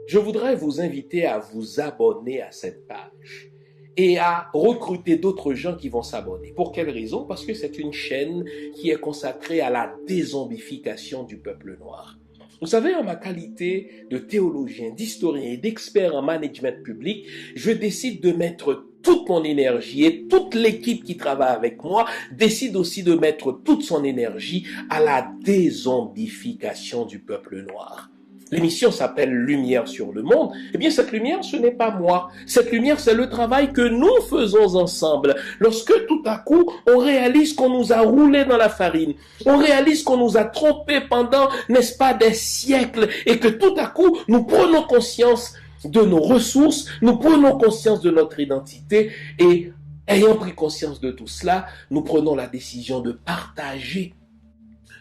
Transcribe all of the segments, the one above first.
je voudrais vous inviter à vous abonner à cette page et à recruter d'autres gens qui vont s'abonner. Pour quelle raison? Parce que c'est une chaîne qui est consacrée à la dézombification du peuple noir. Vous savez, en ma qualité de théologien, d'historien et d'expert en management public, je décide de mettre toute mon énergie et toute l'équipe qui travaille avec moi décide aussi de mettre toute son énergie à la dézombification du peuple noir. L'émission s'appelle Lumière sur le monde. Eh bien, cette lumière, ce n'est pas moi. Cette lumière, c'est le travail que nous faisons ensemble. Lorsque tout à coup, on réalise qu'on nous a roulé dans la farine, on réalise qu'on nous a trompés pendant, n'est-ce pas, des siècles, et que tout à coup, nous prenons conscience de nos ressources, nous prenons conscience de notre identité, et ayant pris conscience de tout cela, nous prenons la décision de partager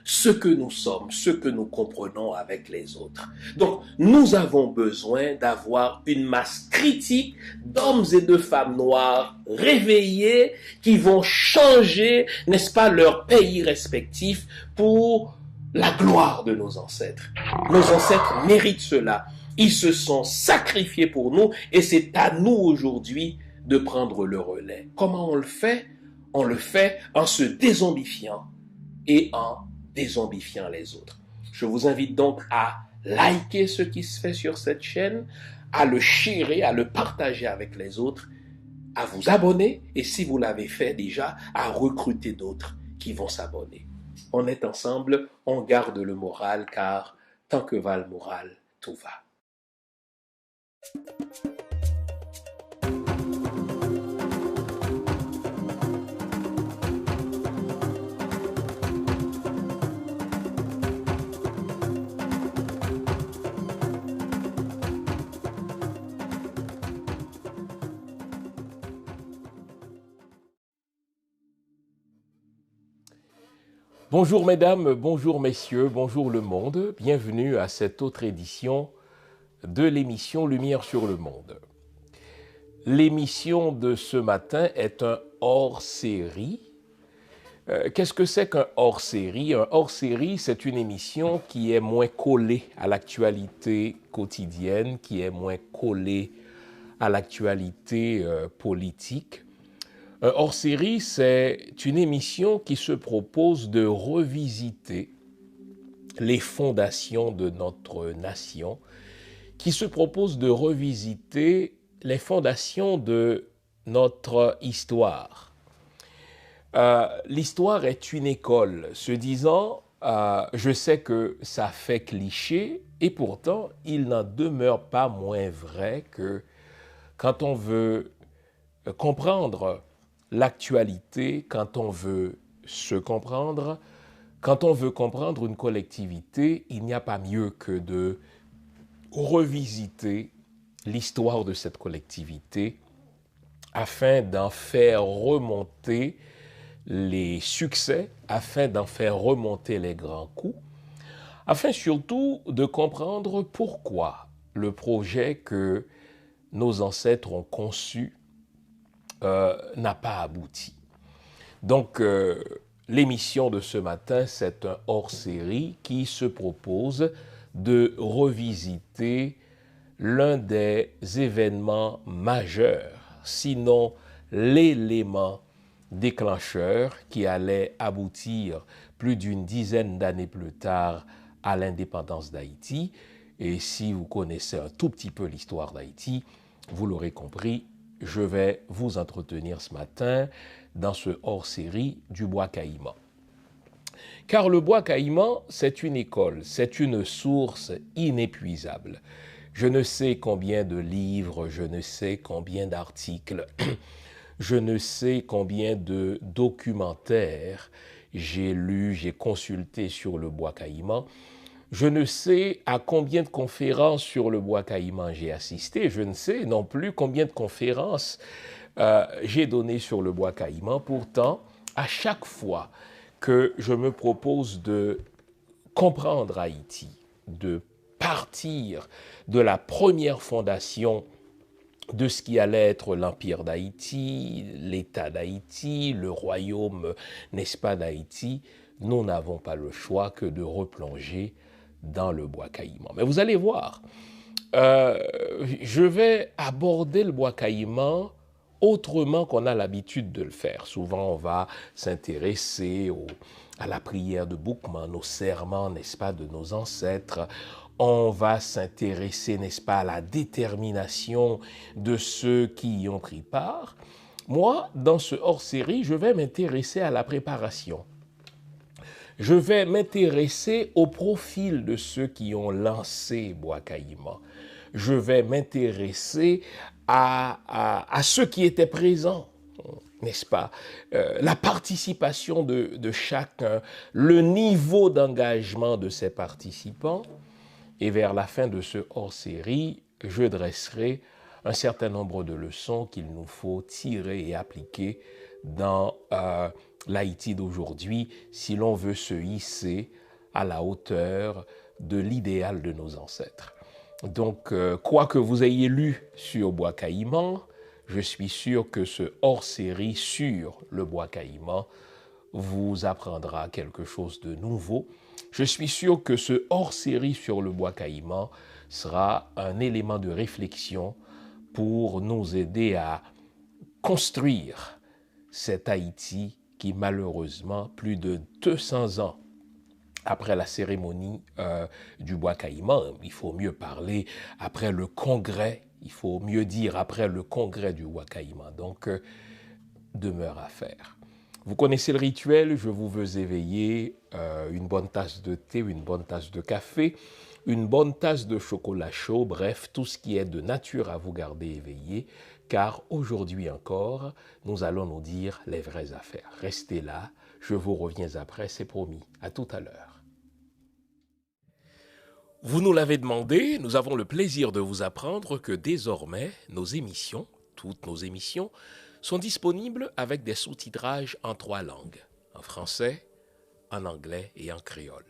ce que nous sommes, ce que nous comprenons avec les autres. Donc, nous avons besoin d'avoir une masse critique d'hommes et de femmes noirs réveillés qui vont changer, n'est-ce pas, leur pays respectif pour la gloire de nos ancêtres. Nos ancêtres méritent cela. Ils se sont sacrifiés pour nous et c'est à nous aujourd'hui de prendre le relais. Comment on le fait? On le fait en se dézombifiant et en dézombifiant les autres. Je vous invite donc à liker ce qui se fait sur cette chaîne, à le sharer, à le partager avec les autres, à vous abonner et si vous l'avez fait déjà, à recruter d'autres qui vont s'abonner. On est ensemble, on garde le moral car tant que va le moral, tout va. Bonjour mesdames, bonjour messieurs, bonjour le monde. Bienvenue à cette autre édition de l'émission Lumière sur le monde. L'émission de ce matin est un hors-série. Qu'est-ce que c'est qu'un hors-série? Un hors-série, c'est une émission qui est moins collée à l'actualité quotidienne, qui est moins collée à l'actualité politique. Un hors-série, c'est une émission qui se propose de revisiter les fondations de notre nation, qui se propose de revisiter les fondations de notre histoire. L'histoire est une école. Se disant, je sais que ça fait cliché, et pourtant, il n'en demeure pas moins vrai que quand on veut comprendre l'actualité, quand on veut se comprendre, quand on veut comprendre une collectivité, il n'y a pas mieux que de revisiter l'histoire de cette collectivité afin d'en faire remonter les succès, afin d'en faire remonter les grands coups, afin surtout de comprendre pourquoi le projet que nos ancêtres ont conçu n'a pas abouti. Donc, l'émission de ce matin, c'est un hors-série qui se propose de revisiter l'un des événements majeurs, sinon l'élément déclencheur qui allait aboutir plus d'une dizaine d'années plus tard à l'indépendance d'Haïti. Et si vous connaissez un tout petit peu l'histoire d'Haïti, vous l'aurez compris, je vais vous entretenir ce matin dans ce hors-série du bois caïman. Car le bois caïman, c'est une école, c'est une source inépuisable. Je ne sais combien de livres, je ne sais combien d'articles, je ne sais combien de documentaires j'ai lus, j'ai consulté sur le bois caïman. Je ne sais à combien de conférences sur le bois caïman j'ai assisté. Je ne sais non plus combien de conférences j'ai données sur le bois caïman. Pourtant, à chaque fois que je me propose de comprendre Haïti, de partir de la première fondation de ce qui allait être l'Empire d'Haïti, l'État d'Haïti, le royaume, n'est-ce pas, d'Haïti, nous n'avons pas le choix que de replonger dans le bois caïman. Mais vous allez voir, Euh, je vais aborder le bois caïman autrement qu'on a l'habitude de le faire. Souvent, on va s'intéresser à la prière de Boukman, aux serments, n'est-ce pas, de nos ancêtres. On va s'intéresser, n'est-ce pas, à la détermination de ceux qui y ont pris part. Moi, dans ce hors-série, je vais m'intéresser à la préparation. Je vais m'intéresser au profil de ceux qui ont lancé Bois Caïman. Je vais m'intéresser à ceux qui étaient présents, n'est-ce pas? La participation de chacun, le niveau d'engagement de ces participants. Et vers la fin de ce hors-série, je dresserai un certain nombre de leçons qu'il nous faut tirer et appliquer dans l'Haïti d'aujourd'hui si l'on veut se hisser à la hauteur de l'idéal de nos ancêtres. Donc, quoi que vous ayez lu sur Bois Caïman, je suis sûr que ce hors-série sur le Bois Caïman vous apprendra quelque chose de nouveau. Je suis sûr que ce hors-série sur le Bois Caïman sera un élément de réflexion pour nous aider à construire cet Haïti qui, malheureusement, plus de 200 ans après la cérémonie du Bois Caïman, il faut mieux parler après le congrès, il faut mieux dire après le congrès du Bois Caïman. Donc, demeure à faire. Vous connaissez le rituel, je vous veux éveiller une bonne tasse de thé, une bonne tasse de café, une bonne tasse de chocolat chaud, bref, tout ce qui est de nature à vous garder éveillé, car aujourd'hui encore, nous allons nous dire les vraies affaires. Restez là, je vous reviens après, c'est promis. À tout à l'heure. Vous nous l'avez demandé, nous avons le plaisir de vous apprendre que désormais, nos émissions, toutes nos émissions, sont disponibles avec des sous-titrages en 3 langues, en français, en anglais et en créole.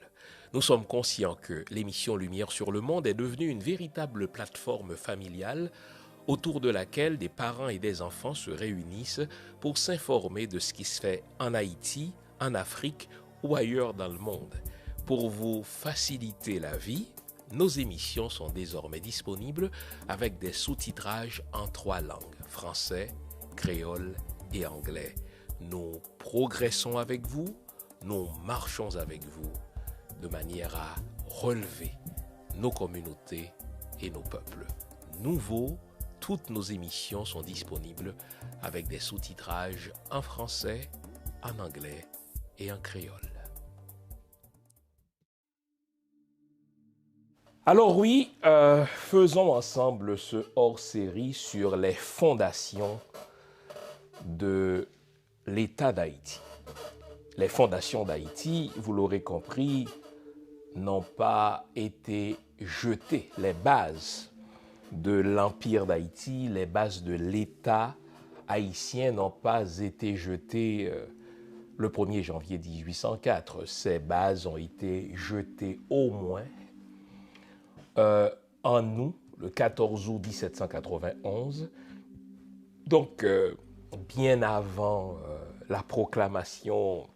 Nous sommes conscients que l'émission Lumière sur le monde est devenue une véritable plateforme familiale autour de laquelle des parents et des enfants se réunissent pour s'informer de ce qui se fait en Haïti, en Afrique ou ailleurs dans le monde. Pour vous faciliter la vie, nos émissions sont désormais disponibles avec des sous-titrages en 3 langues, français, créole et anglais. Nous progressons avec vous, nous marchons avec vous de manière à relever nos communautés et nos peuples. Nouveau, toutes nos émissions sont disponibles avec des sous-titrages en français, en anglais et en créole. Alors oui, faisons ensemble ce hors-série sur les fondations de l'État d'Haïti. Les fondations d'Haïti, vous l'aurez compris, n'ont pas été jetées. Les bases de l'Empire d'Haïti, les bases de l'État haïtien n'ont pas été jetées le 1er janvier 1804. Ces bases ont été jetées au moins en août, le 14 août 1791. Donc, bien avant la proclamation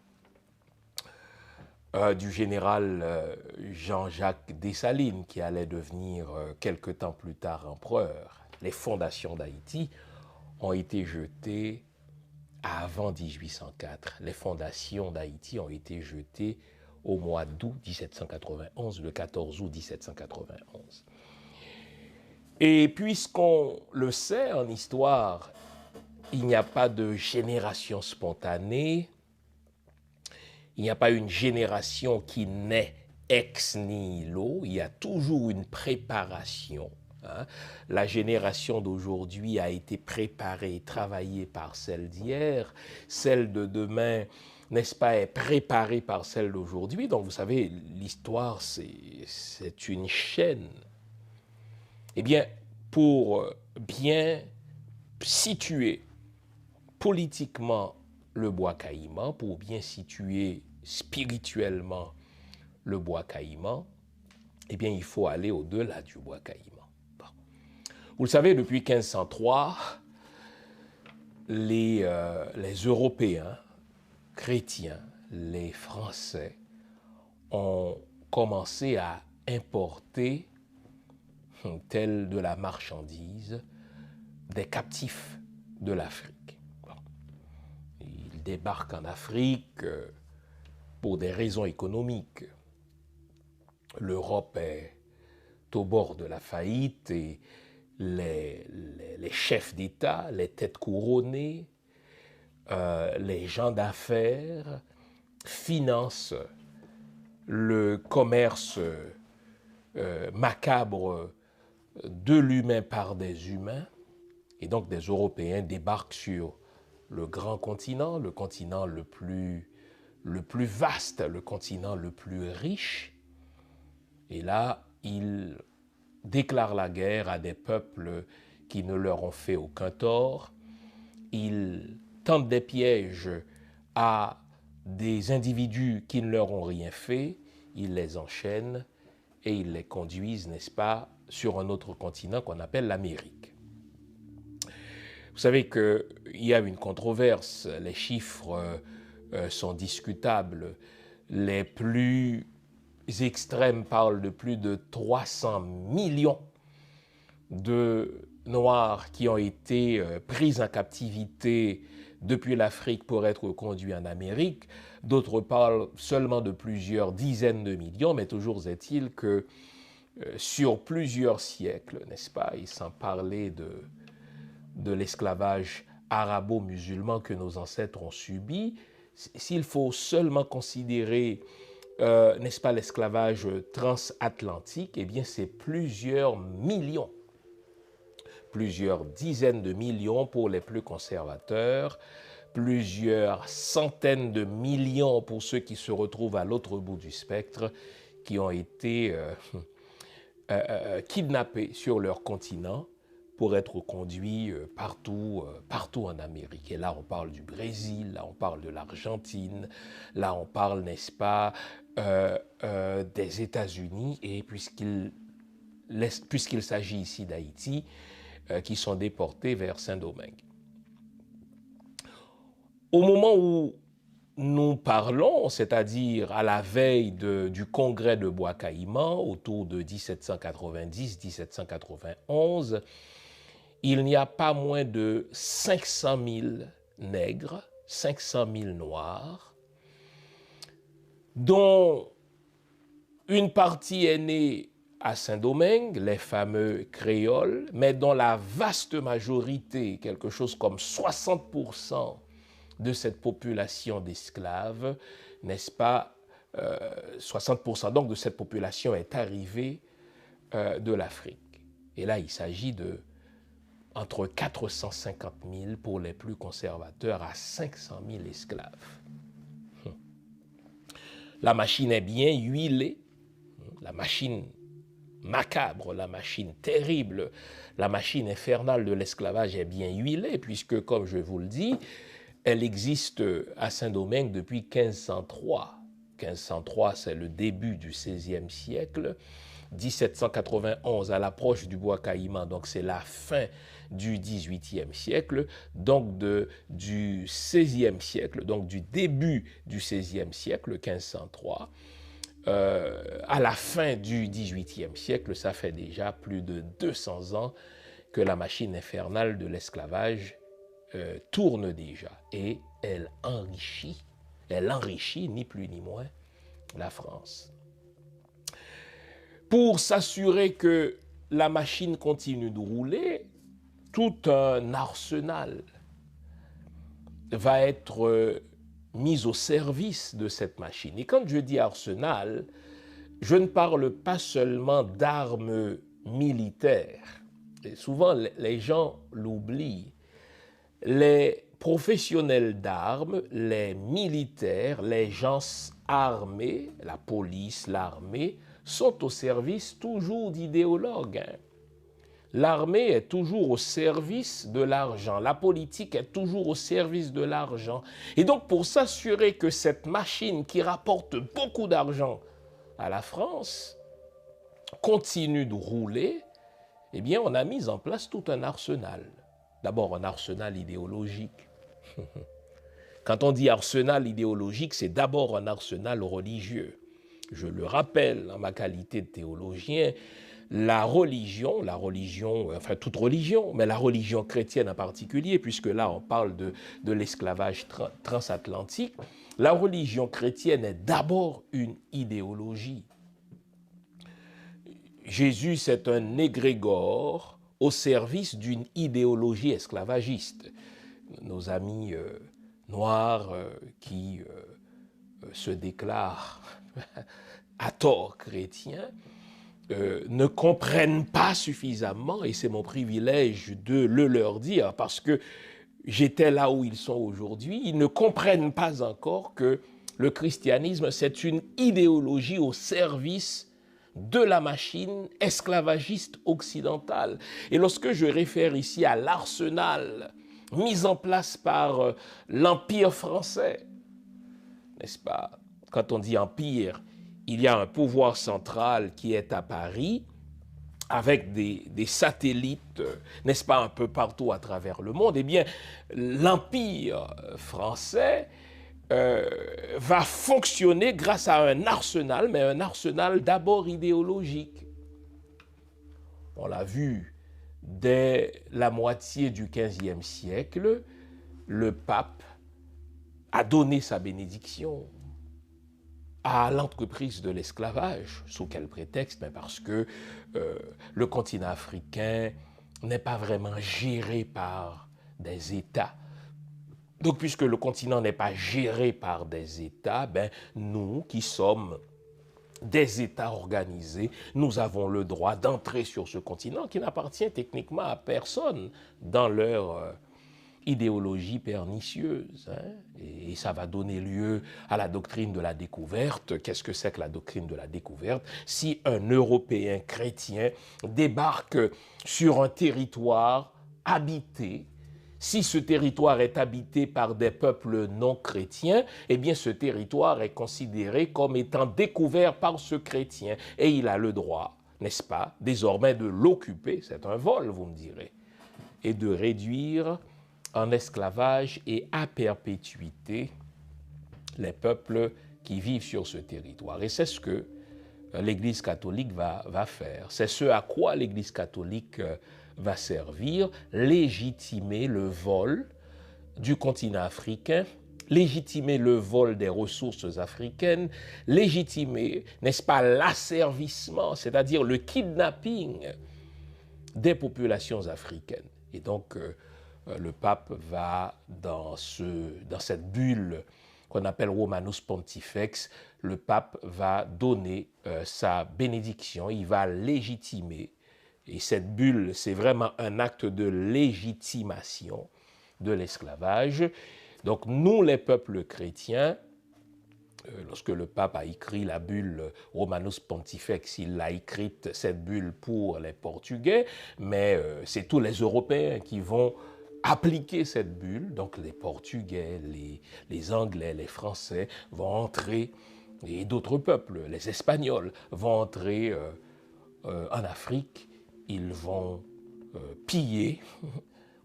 du général Jean-Jacques Dessalines, qui allait devenir quelque temps plus tard empereur, les fondations d'Haïti ont été jetées avant 1804. Les fondations d'Haïti ont été jetées au mois d'août 1791, le 14 août 1791. Et puisqu'on le sait en histoire, il n'y a pas de génération spontanée, il n'y a pas une génération qui naît ex nihilo, il y a toujours une préparation. La génération d'aujourd'hui a été préparée, travaillée par celle d'hier, celle de demain, n'est-ce pas, est préparée par celle d'aujourd'hui. Donc vous savez, l'histoire, c'est une chaîne. Eh bien, pour bien situer politiquement le Bois Caïman, pour bien situer spirituellement le Bois Caïman, eh bien, il faut aller au-delà du Bois Caïman. Bon. Vous le savez, depuis 1503, les Européens chrétiens, les Français, ont commencé à importer telle de la marchandise, des captifs de l'Afrique. Bon. Ils débarquent en Afrique pour des raisons économiques. L'Europe est au bord de la faillite et les chefs d'État, les têtes couronnées, les gens d'affaires financent le commerce macabre de l'humain par des humains. Et donc des Européens débarquent sur le grand continent, le continent le plus vaste, le continent le plus riche. Et là, ils déclarent la guerre à des peuples qui ne leur ont fait aucun tort. Ils tentent des pièges à des individus qui ne leur ont rien fait. Ils les enchaînent et ils les conduisent, n'est-ce pas, sur un autre continent qu'on appelle l'Amérique. Vous savez qu'il y a une controverse, les chiffres sont discutables. Les plus extrêmes parlent de plus de 300 millions de Noirs qui ont été pris en captivité depuis l'Afrique pour être conduits en Amérique. D'autres parlent seulement de plusieurs dizaines de millions, mais toujours est-il que sur plusieurs siècles, n'est-ce pas, et sans parler de l'esclavage arabo-musulman que nos ancêtres ont subi, s'il faut seulement considérer, n'est-ce pas, l'esclavage transatlantique, eh bien c'est plusieurs millions, plusieurs dizaines de millions pour les plus conservateurs, plusieurs centaines de millions pour ceux qui se retrouvent à l'autre bout du spectre, qui ont été kidnappés sur leur continent pour être conduits partout en Amérique. Et là, on parle du Brésil, là, on parle de l'Argentine, là, on parle, n'est-ce pas, des États-Unis, et puisqu'il s'agit ici d'Haïti, qui sont déportés vers Saint-Domingue. Au moment où nous parlons, c'est-à-dire à la veille du congrès de Bois-Caïman, autour de 1790-1791, il n'y a pas moins de 500 000 nègres, 500 000 noirs, dont une partie est née à Saint-Domingue, les fameux créoles, mais dont la vaste majorité, quelque chose comme 60% de cette population d'esclaves, n'est-ce pas, 60% donc de cette population est arrivée de l'Afrique. Et là, il s'agit de entre 450 000 pour les plus conservateurs à 500 000 esclaves. La machine est bien huilée, la machine macabre, la machine terrible, la machine infernale de l'esclavage est bien huilée, puisque, comme je vous le dis, elle existe à Saint-Domingue depuis 1503. 1503, c'est le début du XVIe siècle. 1791, à l'approche du Bois-Caïman, donc c'est la fin du XVIIIe siècle, donc du XVIe siècle, donc du début du XVIe siècle, 1503. À la fin du XVIIIe siècle, ça fait déjà plus de 200 ans que la machine infernale de l'esclavage tourne déjà, et elle enrichit ni plus ni moins la France. Pour s'assurer que la machine continue de rouler, tout un arsenal va être mis au service de cette machine. Et quand je dis arsenal, je ne parle pas seulement d'armes militaires. Et souvent, les gens l'oublient. Les professionnels d'armes, les militaires, les gens armés, la police, l'armée, sont au service toujours d'idéologues. L'armée est toujours au service de l'argent. La politique est toujours au service de l'argent. Et donc, pour s'assurer que cette machine qui rapporte beaucoup d'argent à la France continue de rouler, eh bien, on a mis en place tout un arsenal. D'abord, un arsenal idéologique. Quand on dit arsenal idéologique, c'est d'abord un arsenal religieux. Je le rappelle, en ma qualité de théologien, la religion, enfin toute religion, mais la religion chrétienne en particulier, puisque là on parle de l'esclavage transatlantique, la religion chrétienne est d'abord une idéologie. Jésus, c'est un égrégore au service d'une idéologie esclavagiste. Nos amis noirs qui se déclarent à tort chrétiens, ne comprennent pas suffisamment, et c'est mon privilège de le leur dire, parce que j'étais là où ils sont aujourd'hui, ils ne comprennent pas encore que le christianisme, c'est une idéologie au service de la machine esclavagiste occidentale. Et lorsque je réfère ici à l'arsenal mis en place par l'Empire français, n'est-ce pas? Quand on dit empire, il y a un pouvoir central qui est à Paris, avec des satellites, n'est-ce pas, un peu partout à travers le monde. Eh bien, l'Empire français va fonctionner grâce à un arsenal, mais un arsenal d'abord idéologique. On l'a vu dès la moitié du XVe siècle, le pape a donné sa bénédiction à l'entreprise de l'esclavage. Sous quel prétexte? Mais parce que le continent africain n'est pas vraiment géré par des États. Donc, puisque le continent n'est pas géré par des États, nous qui sommes des États organisés, nous avons le droit d'entrer sur ce continent qui n'appartient techniquement à personne dans leur idéologie pernicieuse. Et ça va donner lieu à la doctrine de la découverte. Qu'est-ce que c'est que la doctrine de la découverte? Si un Européen chrétien débarque sur un territoire habité, si ce territoire est habité par des peuples non chrétiens, eh bien ce territoire est considéré comme étant découvert par ce chrétien. Et il a le droit, n'est-ce pas, désormais de l'occuper, c'est un vol, vous me direz, et de réduire en esclavage et à perpétuité les peuples qui vivent sur ce territoire. Et c'est ce que l'Église catholique va faire. C'est ce à quoi l'Église catholique va servir, légitimer le vol du continent africain, légitimer le vol des ressources africaines, légitimer, n'est-ce pas, l'asservissement, c'est-à-dire le kidnapping des populations africaines. Et donc, le pape va dans cette bulle qu'on appelle Romanus Pontifex, le pape va donner sa bénédiction, il va légitimer. Et cette bulle, c'est vraiment un acte de légitimation de l'esclavage. Donc nous, les peuples chrétiens, lorsque le pape a écrit la bulle Romanus Pontifex, il a écrite cette bulle pour les Portugais, mais c'est tous les Européens qui vont appliquer cette bulle. Donc les Portugais, les Anglais, les Français vont entrer, et d'autres peuples, les Espagnols, vont entrer en Afrique. Ils vont piller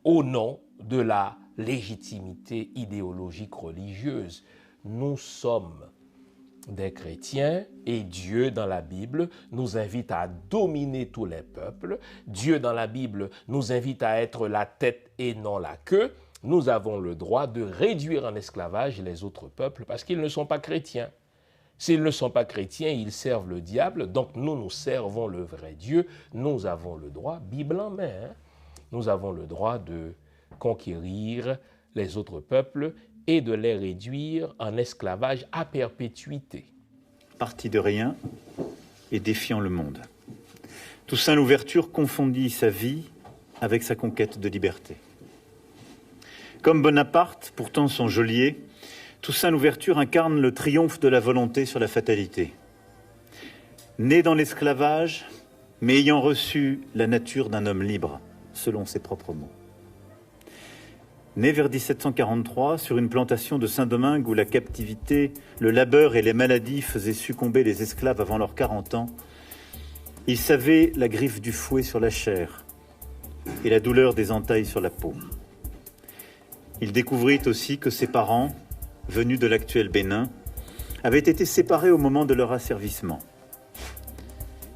au nom de la légitimité idéologique religieuse. Nous sommes des chrétiens et Dieu dans la Bible nous invite à dominer tous les peuples. Dieu dans la Bible nous invite à être la tête et non la queue. Nous avons le droit de réduire en esclavage les autres peuples parce qu'ils ne sont pas chrétiens. S'ils ne sont pas chrétiens, ils servent le diable, donc nous servons le vrai Dieu. Nous avons le droit, Bible en main, nous avons le droit de conquérir les autres peuples et de les réduire en esclavage à perpétuité. Parti de rien et défiant le monde. Toussaint Louverture confondit sa vie avec sa conquête de liberté. Comme Bonaparte, pourtant son geôlier, Toussaint Louverture incarne le triomphe de la volonté sur la fatalité. Né dans l'esclavage, mais ayant reçu la nature d'un homme libre, selon ses propres mots. Né vers 1743 sur une plantation de Saint-Domingue où la captivité, le labeur et les maladies faisaient succomber les esclaves avant leurs 40 ans, il savait la griffe du fouet sur la chair et la douleur des entailles sur la peau. Il découvrit aussi que ses parents, venus de l'actuel Bénin, avaient été séparés au moment de leur asservissement.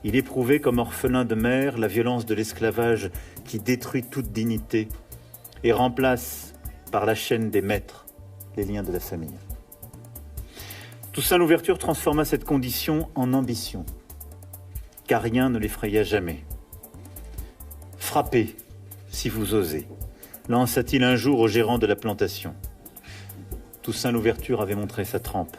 Il éprouvait comme orphelin de mère la violence de l'esclavage qui détruit toute dignité et remplace par la chaîne des maîtres les liens de la famille. Toussaint Louverture transforma cette condition en ambition, car rien ne l'effraya jamais. « Frappez, si vous osez », lança-t-il un jour au gérant de la plantation. Toussaint Louverture avait montré sa trempe.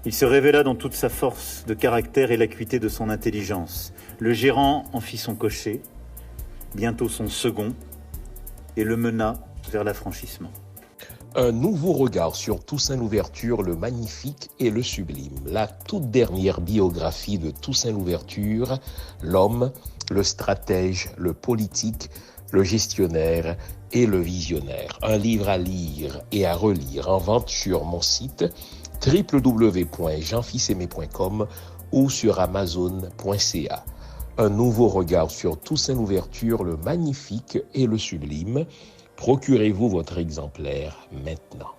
Il se révéla dans toute sa force de caractère et l'acuité de son intelligence. Le gérant en fit son cocher, bientôt son second, et le mena vers l'affranchissement. Un nouveau regard sur Toussaint Louverture, le magnifique et le sublime. La toute dernière biographie de Toussaint Louverture, l'homme, le stratège, le politique, le gestionnaire et le visionnaire. Un livre à lire et à relire en vente sur mon site www.jeanfilsaimé.com ou sur amazon.ca. Un nouveau regard sur Toussaint Louverture, le magnifique et le sublime. Procurez-vous votre exemplaire maintenant.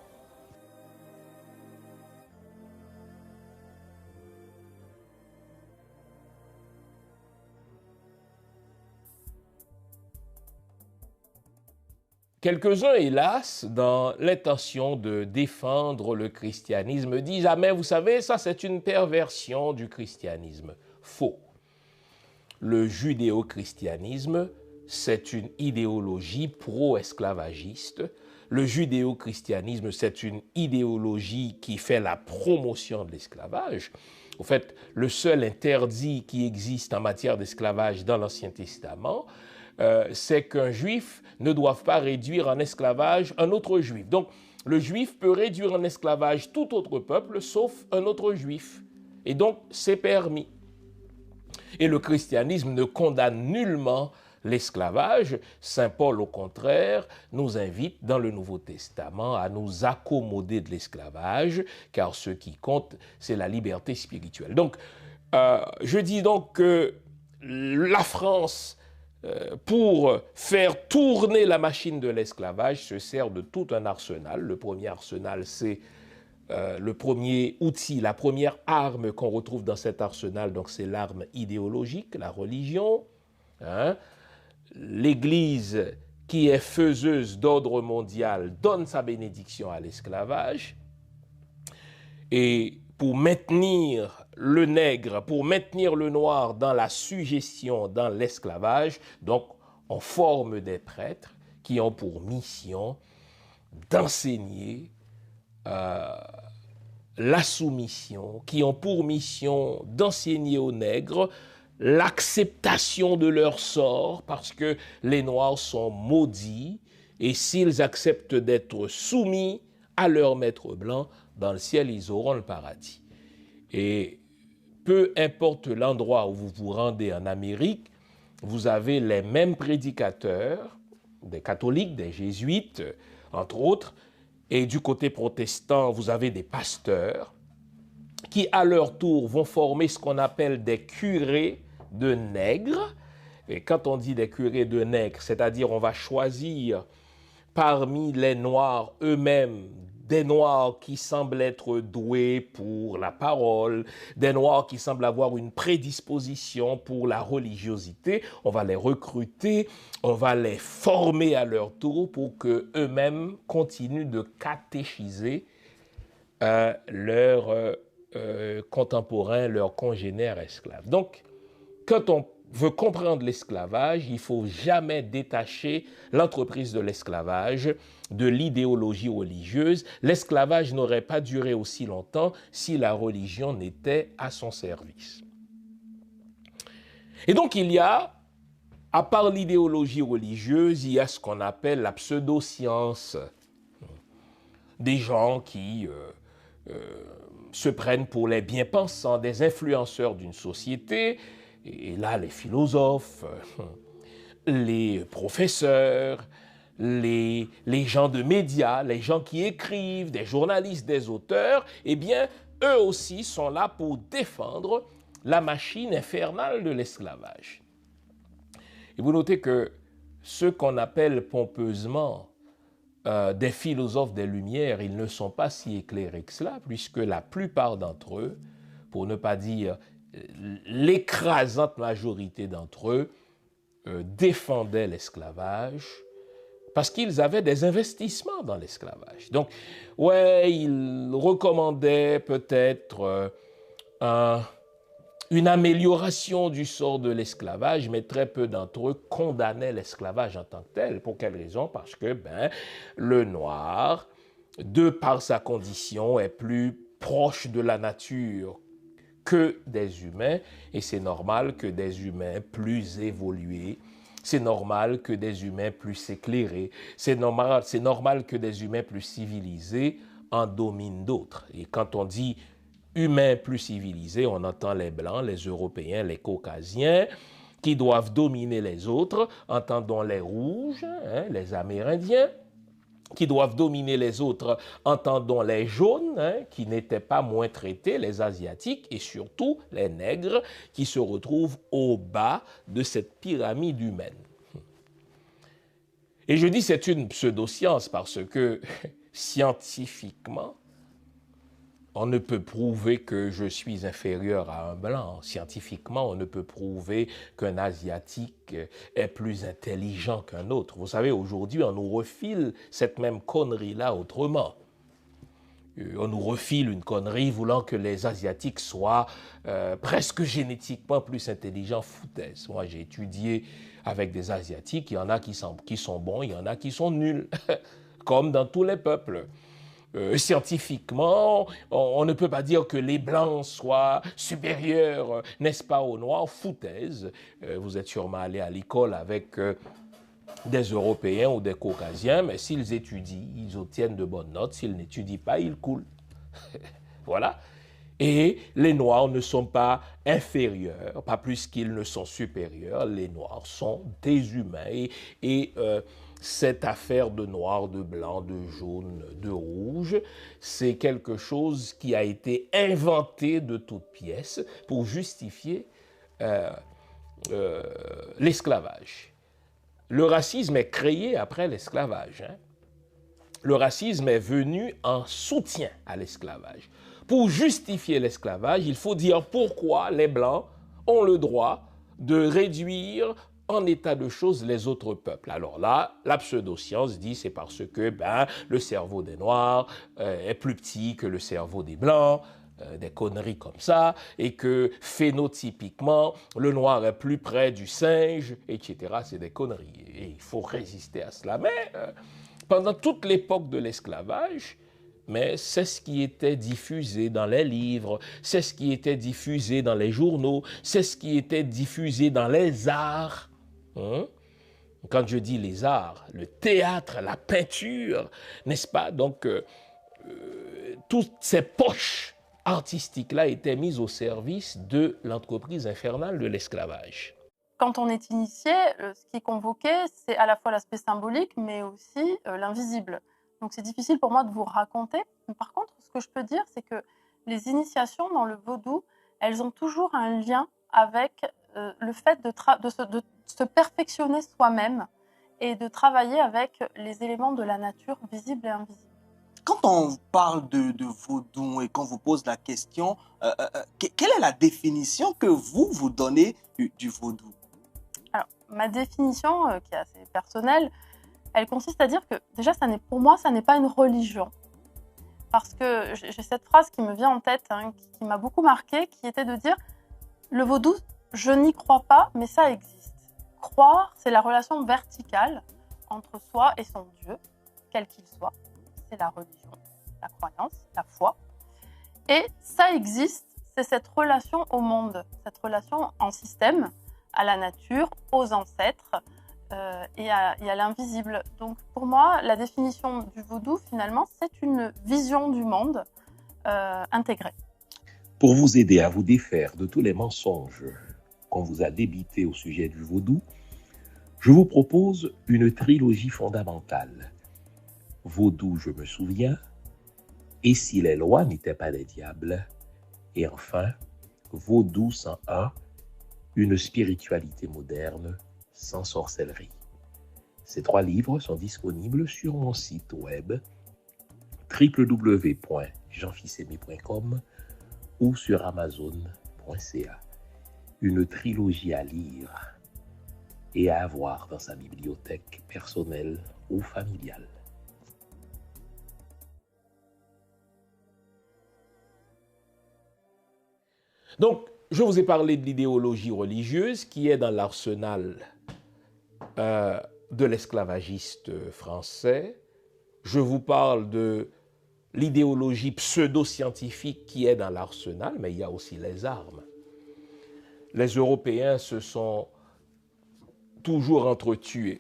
Quelques-uns, hélas, dans l'intention de défendre le christianisme, disent « Ah mais vous savez, ça c'est une perversion du christianisme. » Faux. Le judéo-christianisme, c'est une idéologie pro-esclavagiste. Le judéo-christianisme, c'est une idéologie qui fait la promotion de l'esclavage. En fait, le seul interdit qui existe en matière d'esclavage dans l'Ancien Testament, c'est qu'un juif ne doive pas réduire en esclavage un autre juif. Donc, le juif peut réduire en esclavage tout autre peuple, sauf un autre juif. Et donc, c'est permis. Et le christianisme ne condamne nullement l'esclavage. Saint Paul, au contraire, nous invite dans le Nouveau Testament à nous accommoder de l'esclavage, car ce qui compte, c'est la liberté spirituelle. Donc, je dis donc que la France, pour faire tourner la machine de l'esclavage, se sert de tout un arsenal. Le premier arsenal, c'est le premier outil, la première arme qu'on retrouve dans cet arsenal, donc c'est l'arme idéologique, la religion. Hein? L'Église, qui est faiseuse d'ordre mondial, donne sa bénédiction à l'esclavage. Et pour maintenir le nègre, pour maintenir le noir dans la suggestion, dans l'esclavage, donc on forme des prêtres qui ont pour mission d'enseigner la soumission, qui ont pour mission d'enseigner aux nègres l'acceptation de leur sort, parce que les Noirs sont maudits, et s'ils acceptent d'être soumis à leur maître blanc, dans le ciel, ils auront le paradis. Et peu importe l'endroit où vous vous rendez en Amérique, vous avez les mêmes prédicateurs, des catholiques, des jésuites, entre autres, et du côté protestant, vous avez des pasteurs qui, à leur tour, vont former ce qu'on appelle des curés de nègres. Et quand on dit des curés de nègres, c'est-à-dire on va choisir parmi les Noirs eux-mêmes des Noirs qui semblent être doués pour la parole, des Noirs qui semblent avoir une prédisposition pour la religiosité. On va les recruter, on va les former à leur tour pour qu'eux-mêmes continuent de catéchiser leurs contemporains, leurs congénères esclaves. Donc, quand on veut comprendre l'esclavage, il ne faut jamais détacher l'entreprise de l'esclavage de l'idéologie religieuse. L'esclavage n'aurait pas duré aussi longtemps si la religion n'était à son service. Et donc il y a, à part l'idéologie religieuse, il y a ce qu'on appelle la pseudo-science. Des gens qui se prennent pour les bien-pensants, des influenceurs d'une société. Et là, les philosophes, les professeurs, les gens de médias, les gens qui écrivent, des journalistes, des auteurs, eh bien, eux aussi sont là pour défendre la machine infernale de l'esclavage. Et vous notez que ceux qu'on appelle pompeusement des philosophes des Lumières, ils ne sont pas si éclairés que cela, puisque la plupart d'entre eux, pour ne pas dire l'écrasante majorité d'entre eux défendaient l'esclavage parce qu'ils avaient des investissements dans l'esclavage. Donc, ouais, ils recommandaient peut-être une amélioration du sort de l'esclavage, mais très peu d'entre eux condamnaient l'esclavage en tant que tel. Pour quelle raison? Parce que le noir, de par sa condition, est plus proche de la nature que des humains, et c'est normal que des humains plus évolués, c'est normal que des humains plus éclairés, c'est normal que des humains plus civilisés en dominent d'autres. Et quand on dit humains plus civilisés, on entend les Blancs, les Européens, les Caucasiens, qui doivent dominer les autres, entendons les Rouges, les Amérindiens, qui doivent dominer les autres, entendons les Jaunes, qui n'étaient pas moins traités, les Asiatiques, et surtout les Nègres, qui se retrouvent au bas de cette pyramide humaine. Et je dis c'est une pseudo-science parce que scientifiquement, on ne peut prouver que je suis inférieur à un blanc. Scientifiquement, on ne peut prouver qu'un Asiatique est plus intelligent qu'un autre. Vous savez, aujourd'hui, on nous refile cette même connerie-là autrement. On nous refile une connerie voulant que les Asiatiques soient presque génétiquement plus intelligents. Foutaise. Moi, j'ai étudié avec des Asiatiques. Il y en a qui sont bons, il y en a qui sont nuls, comme dans tous les peuples. Scientifiquement, on ne peut pas dire que les Blancs soient supérieurs, n'est-ce pas, aux Noirs. Foutaise. Vous êtes sûrement allé à l'école avec des Européens ou des Caucasiens, mais s'ils étudient, ils obtiennent de bonnes notes. S'ils n'étudient pas, ils coulent. Voilà. Et les Noirs ne sont pas inférieurs, pas plus qu'ils ne sont supérieurs. Les Noirs sont des humains. Et cette affaire de noir, de blanc, de jaune, de rouge, c'est quelque chose qui a été inventé de toutes pièces pour justifier l'esclavage. Le racisme est créé après l'esclavage. Le racisme est venu en soutien à l'esclavage. Pour justifier l'esclavage, il faut dire pourquoi les Blancs ont le droit de réduire en état de choses les autres peuples. Alors là, la pseudo-science dit c'est parce que le cerveau des Noirs est plus petit que le cerveau des Blancs, des conneries comme ça, et que phénotypiquement, le Noir est plus près du singe, etc. C'est des conneries. Et il faut résister à cela. Mais pendant toute l'époque de l'esclavage, mais c'est ce qui était diffusé dans les livres, c'est ce qui était diffusé dans les journaux, c'est ce qui était diffusé dans les arts. Quand je dis les arts, le théâtre, la peinture, n'est-ce pas? Donc, toutes ces poches artistiques-là étaient mises au service de l'entreprise infernale de l'esclavage. Quand on est initié, ce qui est convoqué, c'est à la fois l'aspect symbolique, mais aussi l'invisible. Donc c'est difficile pour moi de vous raconter. Par contre, ce que je peux dire, c'est que les initiations dans le vaudou, elles ont toujours un lien avec le fait de se perfectionner soi-même et de travailler avec les éléments de la nature visibles et invisibles. Quand on parle de vaudou et qu'on vous pose la question, quelle est la définition que vous donnez du vaudou? Alors, ma définition, qui est assez personnelle, elle consiste à dire que, déjà, pour moi, ça n'est pas une religion. Parce que j'ai cette phrase qui me vient en tête, qui m'a beaucoup marquée, qui était de dire « Le vaudou, je n'y crois pas, mais ça existe. Croire, c'est la relation verticale entre soi et son Dieu, quel qu'il soit. C'est la religion, la croyance, la foi. Et ça existe, c'est cette relation au monde, cette relation en système, à la nature, aux ancêtres, et à l'invisible. Donc pour moi, la définition du vaudou, finalement, c'est une vision du monde intégrée. Pour vous aider à vous défaire de tous les mensonges qu'on vous a débités au sujet du vaudou, je vous propose une trilogie fondamentale. Vaudou, je me souviens, et si les lois n'étaient pas les diables, et enfin, Vaudou 101, une spiritualité moderne sans sorcellerie. Ces 3 livres sont disponibles sur mon site web www.jeanfils-aimé.com ou sur Amazon saint-louverture.ca. Une trilogie à lire et à avoir dans sa bibliothèque personnelle ou familiale. Donc, je vous ai parlé de l'idéologie religieuse qui est dans l'arsenal de l'esclavagiste français. Je vous parle de l'idéologie pseudo-scientifique qui est dans l'arsenal, mais il y a aussi les armes. Les Européens se sont toujours entretués.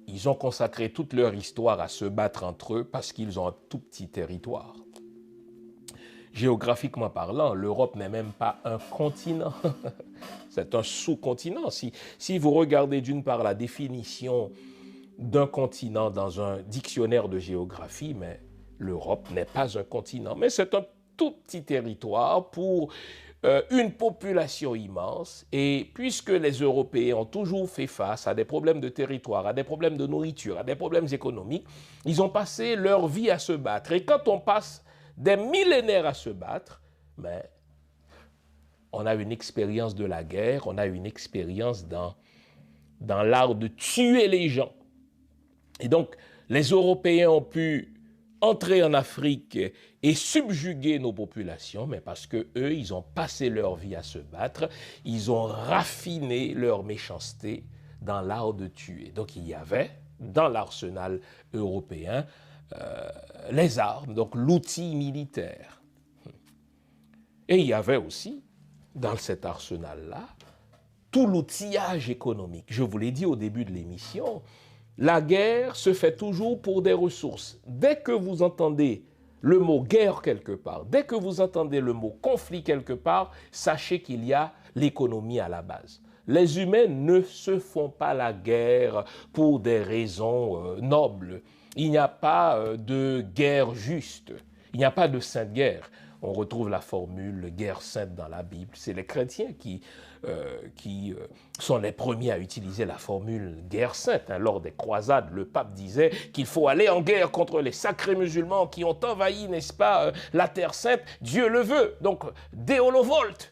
Ils ont consacré toute leur histoire à se battre entre eux parce qu'ils ont un tout petit territoire. Géographiquement parlant, l'Europe n'est même pas un continent. C'est un sous-continent. Si vous regardez d'une part la définition d'un continent dans un dictionnaire de géographie, mais l'Europe n'est pas un continent. Mais c'est un tout petit territoire pour une population immense. Et puisque les Européens ont toujours fait face à des problèmes de territoire, à des problèmes de nourriture, à des problèmes économiques, ils ont passé leur vie à se battre. Et quand on passe des millénaires à se battre, mais on a une expérience de la guerre, on a une expérience dans l'art de tuer les gens. Et donc, les Européens ont pu entrer en Afrique et subjuguer nos populations, mais parce que eux, ils ont passé leur vie à se battre, ils ont raffiné leur méchanceté dans l'art de tuer. Donc, il y avait dans l'arsenal européen les armes, donc l'outil militaire. Et il y avait aussi, dans cet arsenal-là, tout l'outillage économique. Je vous l'ai dit au début de l'émission, la guerre se fait toujours pour des ressources. Dès que vous entendez le mot guerre quelque part, dès que vous entendez le mot conflit quelque part, sachez qu'il y a l'économie à la base. Les humains ne se font pas la guerre pour des raisons nobles. Il n'y a pas de guerre juste. Il n'y a pas de sainte guerre. On retrouve la formule guerre sainte dans la Bible. C'est les chrétiens qui sont les premiers à utiliser la formule guerre sainte. Lors des croisades, le pape disait qu'il faut aller en guerre contre les sacrés musulmans qui ont envahi, n'est-ce pas, la terre sainte. Dieu le veut. Donc, Déolo volte.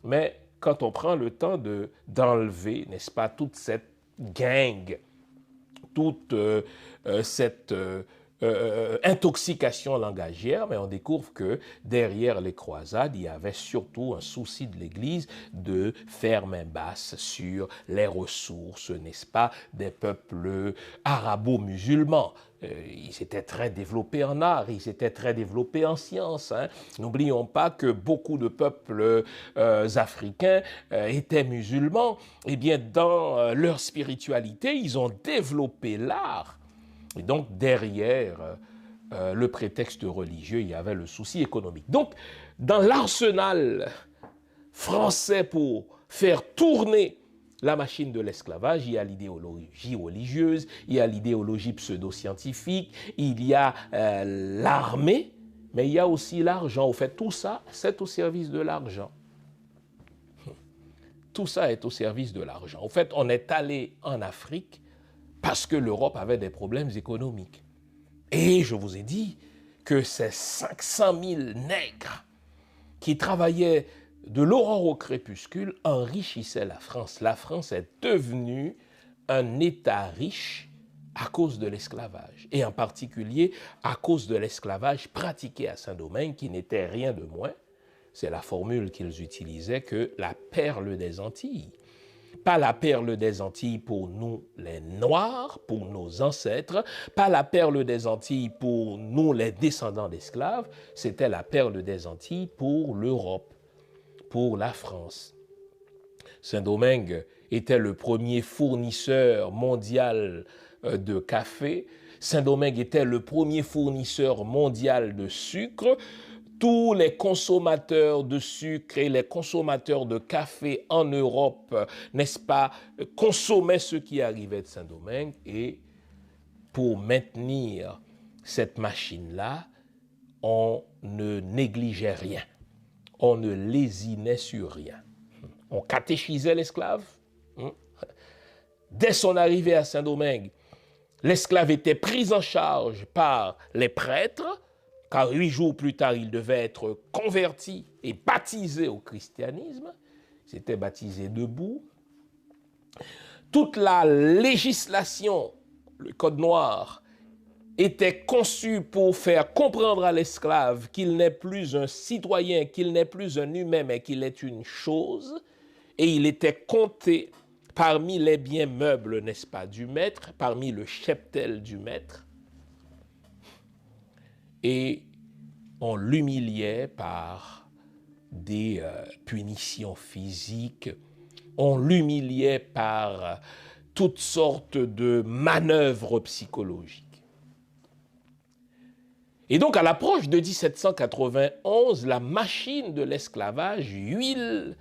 Mais quand on prend le temps d'enlever, n'est-ce pas, toute cette gang, toute cette intoxication langagière, mais on découvre que derrière les croisades, il y avait surtout un souci de l'Église de faire main basse sur les ressources, n'est-ce pas, des peuples arabo-musulmans. Ils étaient très développés en art, ils étaient très développés en sciences. N'oublions pas que beaucoup de peuples africains étaient musulmans. Eh bien, dans leur spiritualité, ils ont développé l'art. Et donc, derrière le prétexte religieux, il y avait le souci économique. Donc, dans l'arsenal français pour faire tourner la machine de l'esclavage, il y a l'idéologie religieuse, il y a l'idéologie pseudo-scientifique, il y a l'armée, mais il y a aussi l'argent. Au fait, tout ça, c'est au service de l'argent. Tout ça est au service de l'argent. Au fait, on est allé en Afrique parce que l'Europe avait des problèmes économiques. Et je vous ai dit que ces 500 000 nègres qui travaillaient de l'aurore au crépuscule enrichissaient la France. La France est devenue un État riche à cause de l'esclavage. Et en particulier à cause de l'esclavage pratiqué à Saint-Domingue, qui n'était rien de moins, c'est la formule qu'ils utilisaient, que la perle des Antilles. Pas la perle des Antilles pour nous les Noirs, pour nos ancêtres, pas la perle des Antilles pour nous les descendants d'esclaves, c'était la perle des Antilles pour l'Europe, pour la France. Saint-Domingue était le premier fournisseur mondial de café. Saint-Domingue était le premier fournisseur mondial de sucre. Tous les consommateurs de sucre et les consommateurs de café en Europe, n'est-ce pas, consommaient ce qui arrivait de Saint-Domingue. Et pour maintenir cette machine-là, on ne négligeait rien. On ne lésinait sur rien. On catéchisait l'esclave. Dès son arrivée à Saint-Domingue, l'esclave était pris en charge par les prêtres. car 8 jours plus tard, il devait être converti et baptisé au christianisme. Il s'était baptisé debout. Toute la législation, le Code noir, était conçu pour faire comprendre à l'esclave qu'il n'est plus un citoyen, qu'il n'est plus un humain, mais qu'il est une chose. Et il était compté parmi les biens meubles, n'est-ce pas, du maître, parmi le cheptel du maître. Et on l'humiliait par des punitions physiques, on l'humiliait par toutes sortes de manœuvres psychologiques. Et donc, à l'approche de 1791, la machine de l'esclavage huile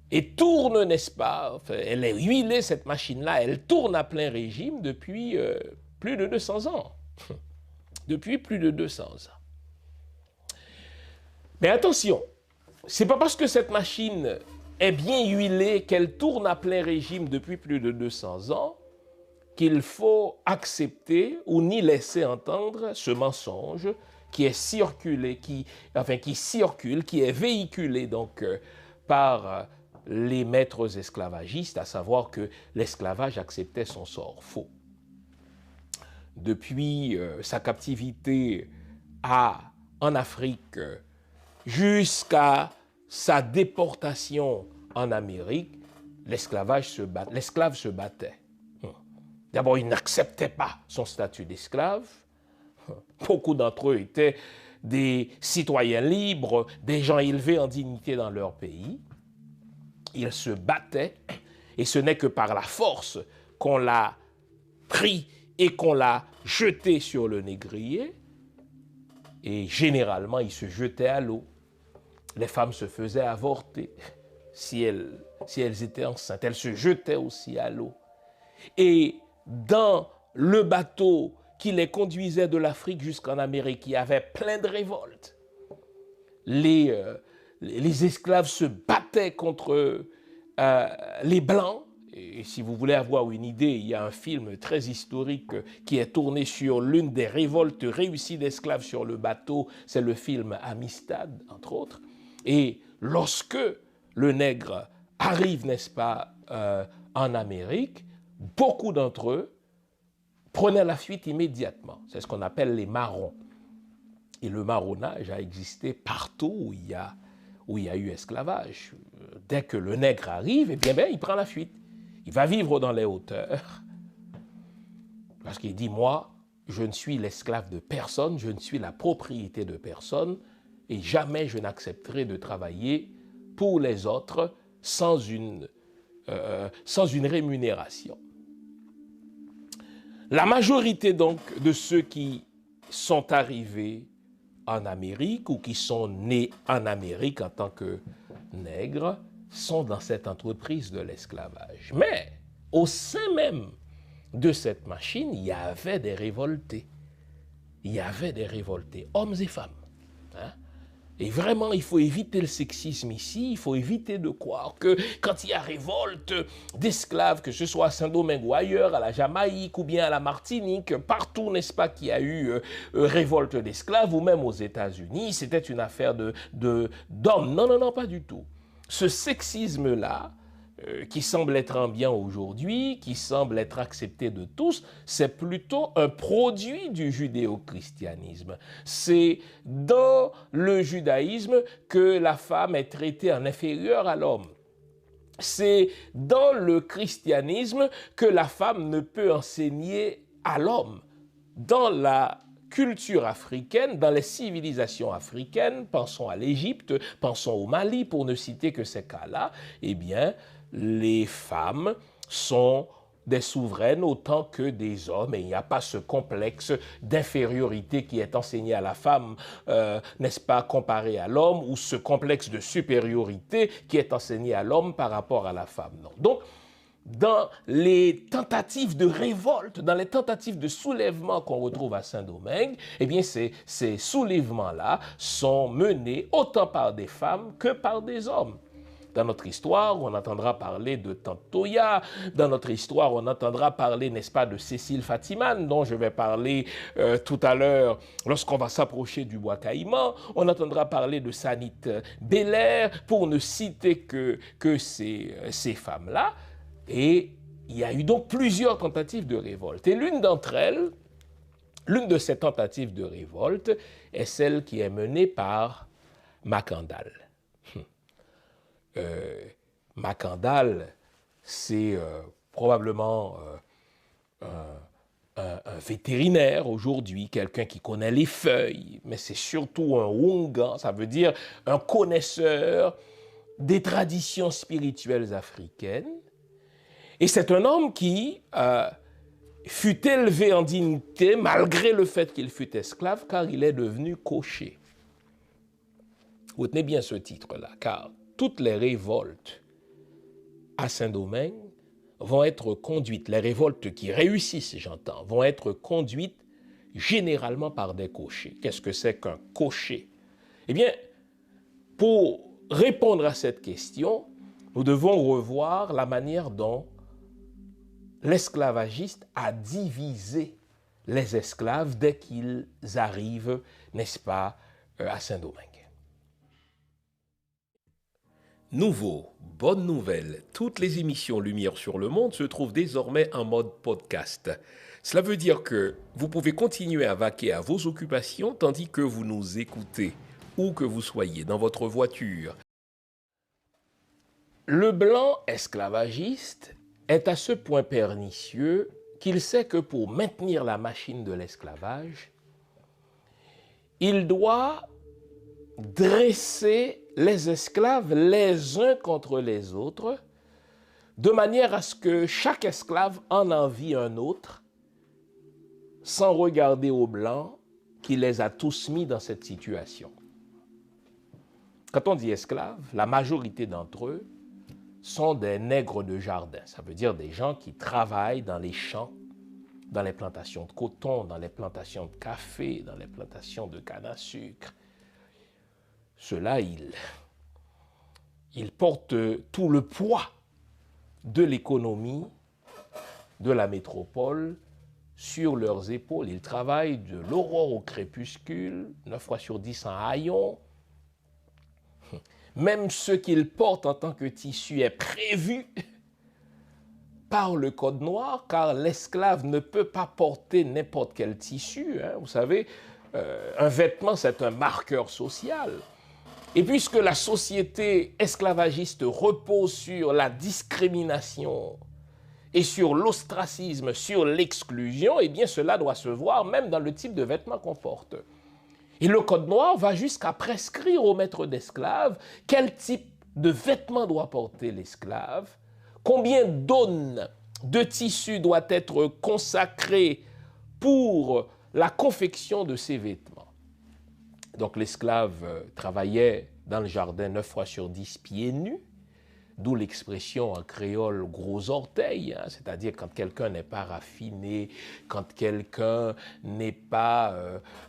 et tourne, n'est-ce pas? Enfin, elle est huilée, cette machine-là, elle tourne à plein régime depuis plus de 200 ans. Depuis plus de 200 ans. Mais attention, c'est pas parce que cette machine est bien huilée, qu'elle tourne à plein régime depuis plus de 200 ans, qu'il faut accepter ou ni laisser entendre ce mensonge qui est circulé, qui circule, qui est véhiculé donc par les maîtres esclavagistes, à savoir que l'esclavage acceptait son sort. Faux. Depuis sa captivité en Afrique jusqu'à sa déportation en Amérique, l'esclave se battait. D'abord, il n'acceptait pas son statut d'esclave. Beaucoup d'entre eux étaient des citoyens libres, des gens élevés en dignité dans leur pays. Ils se battaient, et ce n'est que par la force qu'on l'a pris et qu'on l'a jeté sur le négrier. Et généralement, ils se jetaient à l'eau. Les femmes se faisaient avorter si elles étaient enceintes. Elles se jetaient aussi à l'eau. Et dans le bateau qui les conduisait de l'Afrique jusqu'en Amérique, il y avait plein de révoltes. Les esclaves se battaient contre les Blancs. Et si vous voulez avoir une idée, il y a un film très historique qui est tourné sur l'une des révoltes réussies d'esclaves sur le bateau. C'est le film Amistad, entre autres. Et lorsque le nègre arrive, n'est-ce pas, en Amérique, beaucoup d'entre eux prenaient la fuite immédiatement. C'est ce qu'on appelle les marrons. Et le marronnage a existé partout où il y a eu esclavage. Dès que le nègre arrive, eh bien, il prend la fuite. Il va vivre dans les hauteurs. Parce qu'il dit, moi, je ne suis l'esclave de personne, je ne suis la propriété de personne, et jamais je n'accepterai de travailler pour les autres sans une rémunération. La majorité donc de ceux qui sont arrivés en Amérique ou qui sont nés en Amérique en tant que nègres sont dans cette entreprise de l'esclavage. Mais au sein même de cette machine, il y avait des révoltés. Il y avait des révoltés, hommes et femmes. Hein? Et vraiment, il faut éviter le sexisme ici, il faut éviter de croire que quand il y a révolte d'esclaves, que ce soit à Saint-Domingue ou ailleurs, à la Jamaïque ou bien à la Martinique, partout, n'est-ce pas, qu'il y a eu révolte d'esclaves, ou même aux États-Unis, c'était une affaire d'hommes. Non, non, non, pas du tout. Ce sexisme-là, qui semble être ambiant aujourd'hui, qui semble être accepté de tous, c'est plutôt un produit du judéo-christianisme. C'est dans le judaïsme que la femme est traitée en inférieure à l'homme. C'est dans le christianisme que la femme ne peut enseigner à l'homme. Dans la culture africaine, dans les civilisations africaines, pensons à l'Égypte, pensons au Mali, pour ne citer que ces cas-là, eh bien, les femmes sont des souveraines autant que des hommes, et il n'y a pas ce complexe d'infériorité qui est enseigné à la femme, n'est-ce pas, comparé à l'homme, ou ce complexe de supériorité qui est enseigné à l'homme par rapport à la femme. Non. Donc, dans les tentatives de révolte, dans les tentatives de soulèvement qu'on retrouve à Saint-Domingue, eh bien, ces soulèvements-là sont menés autant par des femmes que par des hommes. Dans notre histoire, on entendra parler de Tante Toya. Dans notre histoire, on entendra parler, n'est-ce pas, de Cécile Fatiman, dont je vais parler tout à l'heure lorsqu'on va s'approcher du bois Caïman. On entendra parler de Sanit Belair, pour ne citer que ces femmes-là. Et il y a eu donc plusieurs tentatives de révolte. Et l'une d'entre elles, l'une de ces tentatives de révolte, est celle qui est menée par Macandal. Macandal, c'est probablement un vétérinaire aujourd'hui, quelqu'un qui connaît les feuilles, mais c'est surtout un Wungan, ça veut dire un connaisseur des traditions spirituelles africaines. Et c'est un homme qui fut élevé en dignité malgré le fait qu'il fut esclave, car il est devenu cocher. Retenez bien ce titre-là, car toutes les révoltes à Saint-Domingue vont être conduites, les révoltes qui réussissent, j'entends, vont être conduites généralement par des cochers. Qu'est-ce que c'est qu'un cocher? Eh bien, pour répondre à cette question, nous devons revoir la manière dont l'esclavagiste a divisé les esclaves dès qu'ils arrivent, n'est-ce pas, à Saint-Domingue. Nouveau, bonne nouvelle, toutes les émissions Lumière sur le Monde se trouvent désormais en mode podcast. Cela veut dire que vous pouvez continuer à vaquer à vos occupations tandis que vous nous écoutez, où que vous soyez, dans votre voiture. Le blanc esclavagiste est à ce point pernicieux qu'il sait que pour maintenir la machine de l'esclavage, il doit dresser les esclaves les uns contre les autres, de manière à ce que chaque esclave en envie un autre, sans regarder au blanc qui les a tous mis dans cette situation. Quand on dit esclaves, la majorité d'entre eux sont des nègres de jardin. Ça veut dire des gens qui travaillent dans les champs, dans les plantations de coton, dans les plantations de café, dans les plantations de canne à sucre. Ceux-là, ils portent tout le poids de l'économie de la métropole sur leurs épaules. Ils travaillent de l'aurore au crépuscule, 9 fois sur 10 en haillons. Même ce qu'ils portent en tant que tissu est prévu par le code noir, car l'esclave ne peut pas porter n'importe quel tissu. Vous savez, un vêtement, c'est un marqueur social. Et puisque la société esclavagiste repose sur la discrimination et sur l'ostracisme, sur l'exclusion, eh bien cela doit se voir même dans le type de vêtements qu'on porte. Et le code noir va jusqu'à prescrire au maître d'esclaves quel type de vêtements doit porter l'esclave, combien d'aunes de tissu doit être consacré pour la confection de ces vêtements. Donc l'esclave travaillait dans le jardin 9 fois sur 10 pieds nus, d'où l'expression en créole gros orteils, c'est-à-dire quand quelqu'un n'est pas raffiné, quand quelqu'un n'est pas,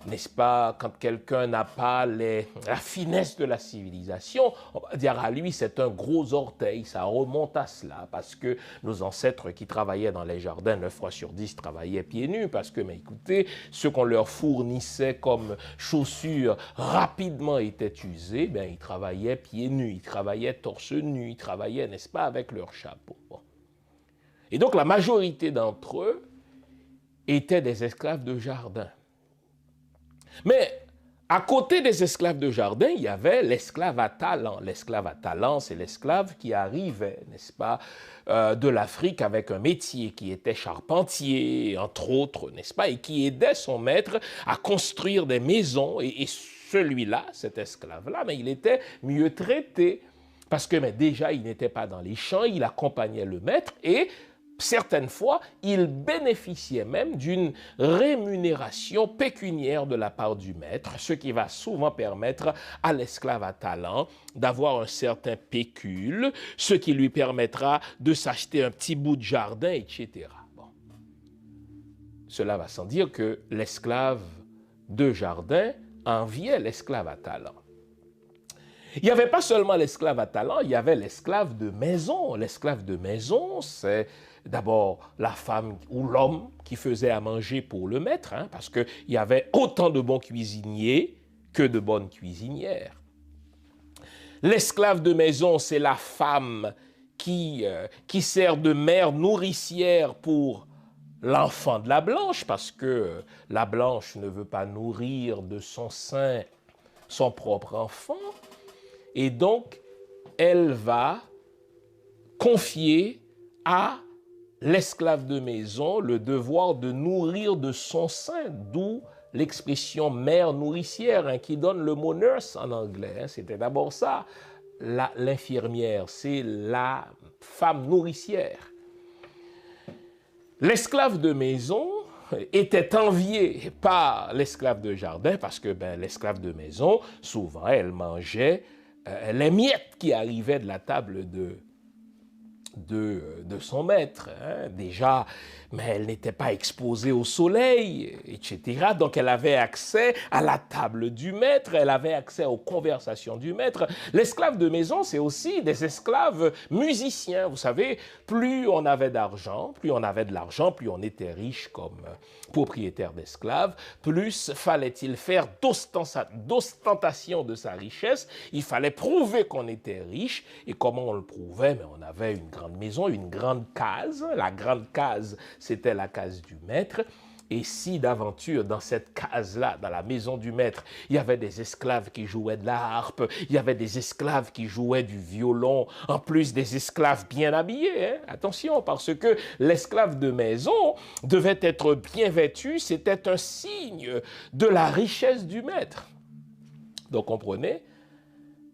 n'est-ce pas, quand quelqu'un n'a pas la finesse de la civilisation, on va dire à lui c'est un gros orteil, ça remonte à cela, parce que nos ancêtres qui travaillaient dans les jardins 9 fois sur 10 travaillaient pieds nus, parce que, mais écoutez, ce qu'on leur fournissait comme chaussures rapidement étaient usées, ben, ils travaillaient pieds nus, ils travaillaient torse nu, ils travaillaient, n'est-ce pas, avec leur chapeau. Et donc la majorité d'entre eux étaient des esclaves de jardin. Mais à côté des esclaves de jardin, il y avait l'esclave à talent. L'esclave à talent, c'est l'esclave qui arrivait, n'est-ce pas, de l'Afrique avec un métier, qui était charpentier, entre autres, n'est-ce pas, et qui aidait son maître à construire des maisons. Et celui-là, cet esclave-là, mais il était mieux traité. Parce que mais déjà, il n'était pas dans les champs, il accompagnait le maître et certaines fois, il bénéficiait même d'une rémunération pécuniaire de la part du maître, ce qui va souvent permettre à l'esclave à talent d'avoir un certain pécule, ce qui lui permettra de s'acheter un petit bout de jardin, etc. Bon. Cela va sans dire que l'esclave de jardin enviait l'esclave à talent. Il n'y avait pas seulement l'esclave à talent, il y avait l'esclave de maison. L'esclave de maison, c'est d'abord la femme ou l'homme qui faisait à manger pour le maître, hein, parce qu'il y avait autant de bons cuisiniers que de bonnes cuisinières. L'esclave de maison, c'est la femme qui sert de mère nourricière pour l'enfant de la blanche, parce que la blanche ne veut pas nourrir de son sein son propre enfant, et donc elle va confier à l'esclave de maison le devoir de nourrir de son sein, d'où l'expression mère nourricière, hein, qui donne le mot nurse en anglais. Hein. C'était d'abord ça, l'infirmière, c'est la femme nourricière. L'esclave de maison était enviée par l'esclave de jardin parce que l'esclave de maison, souvent, elle mangeait les miettes qui arrivaient de la table de son maître. Hein. Déjà, mais elle n'était pas exposée au soleil, etc. Donc, elle avait accès à la table du maître, elle avait accès aux conversations du maître. L'esclave de maison, c'est aussi des esclaves musiciens. Vous savez, plus on avait d'argent, plus on avait de l'argent, plus on était riche comme propriétaire d'esclaves, plus fallait-il faire d'ostentation de sa richesse. Il fallait prouver qu'on était riche. Et comment on le prouvait? Mais on avait une grande maison, une grande case. La grande case, c'était la case du maître. Et si d'aventure, dans cette case-là, dans la maison du maître, il y avait des esclaves qui jouaient de la harpe, il y avait des esclaves qui jouaient du violon, en plus des esclaves bien habillés. Hein? Attention, parce que l'esclave de maison devait être bien vêtu, c'était un signe de la richesse du maître. Donc, comprenez,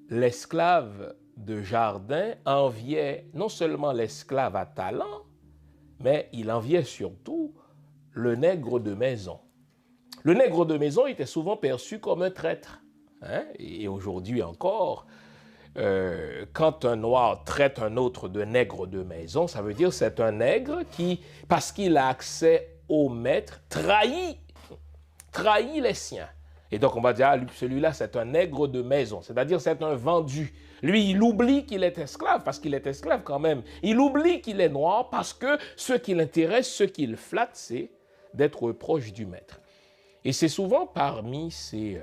l'esclave de jardin enviait non seulement l'esclave à talent, mais il enviait surtout le nègre de maison. Le nègre de maison était souvent perçu comme un traître. Hein? Et aujourd'hui encore, quand un noir traite un autre de nègre de maison, ça veut dire que c'est un nègre qui, parce qu'il a accès au maître, trahit les siens. Et donc on va dire, celui-là c'est un nègre de maison, c'est-à-dire c'est un vendu. Lui, il oublie qu'il est esclave, parce qu'il est esclave quand même. Il oublie qu'il est noir, parce que ce qui l'intéresse, ce qui le flatte, c'est d'être proche du maître. Et c'est souvent parmi ces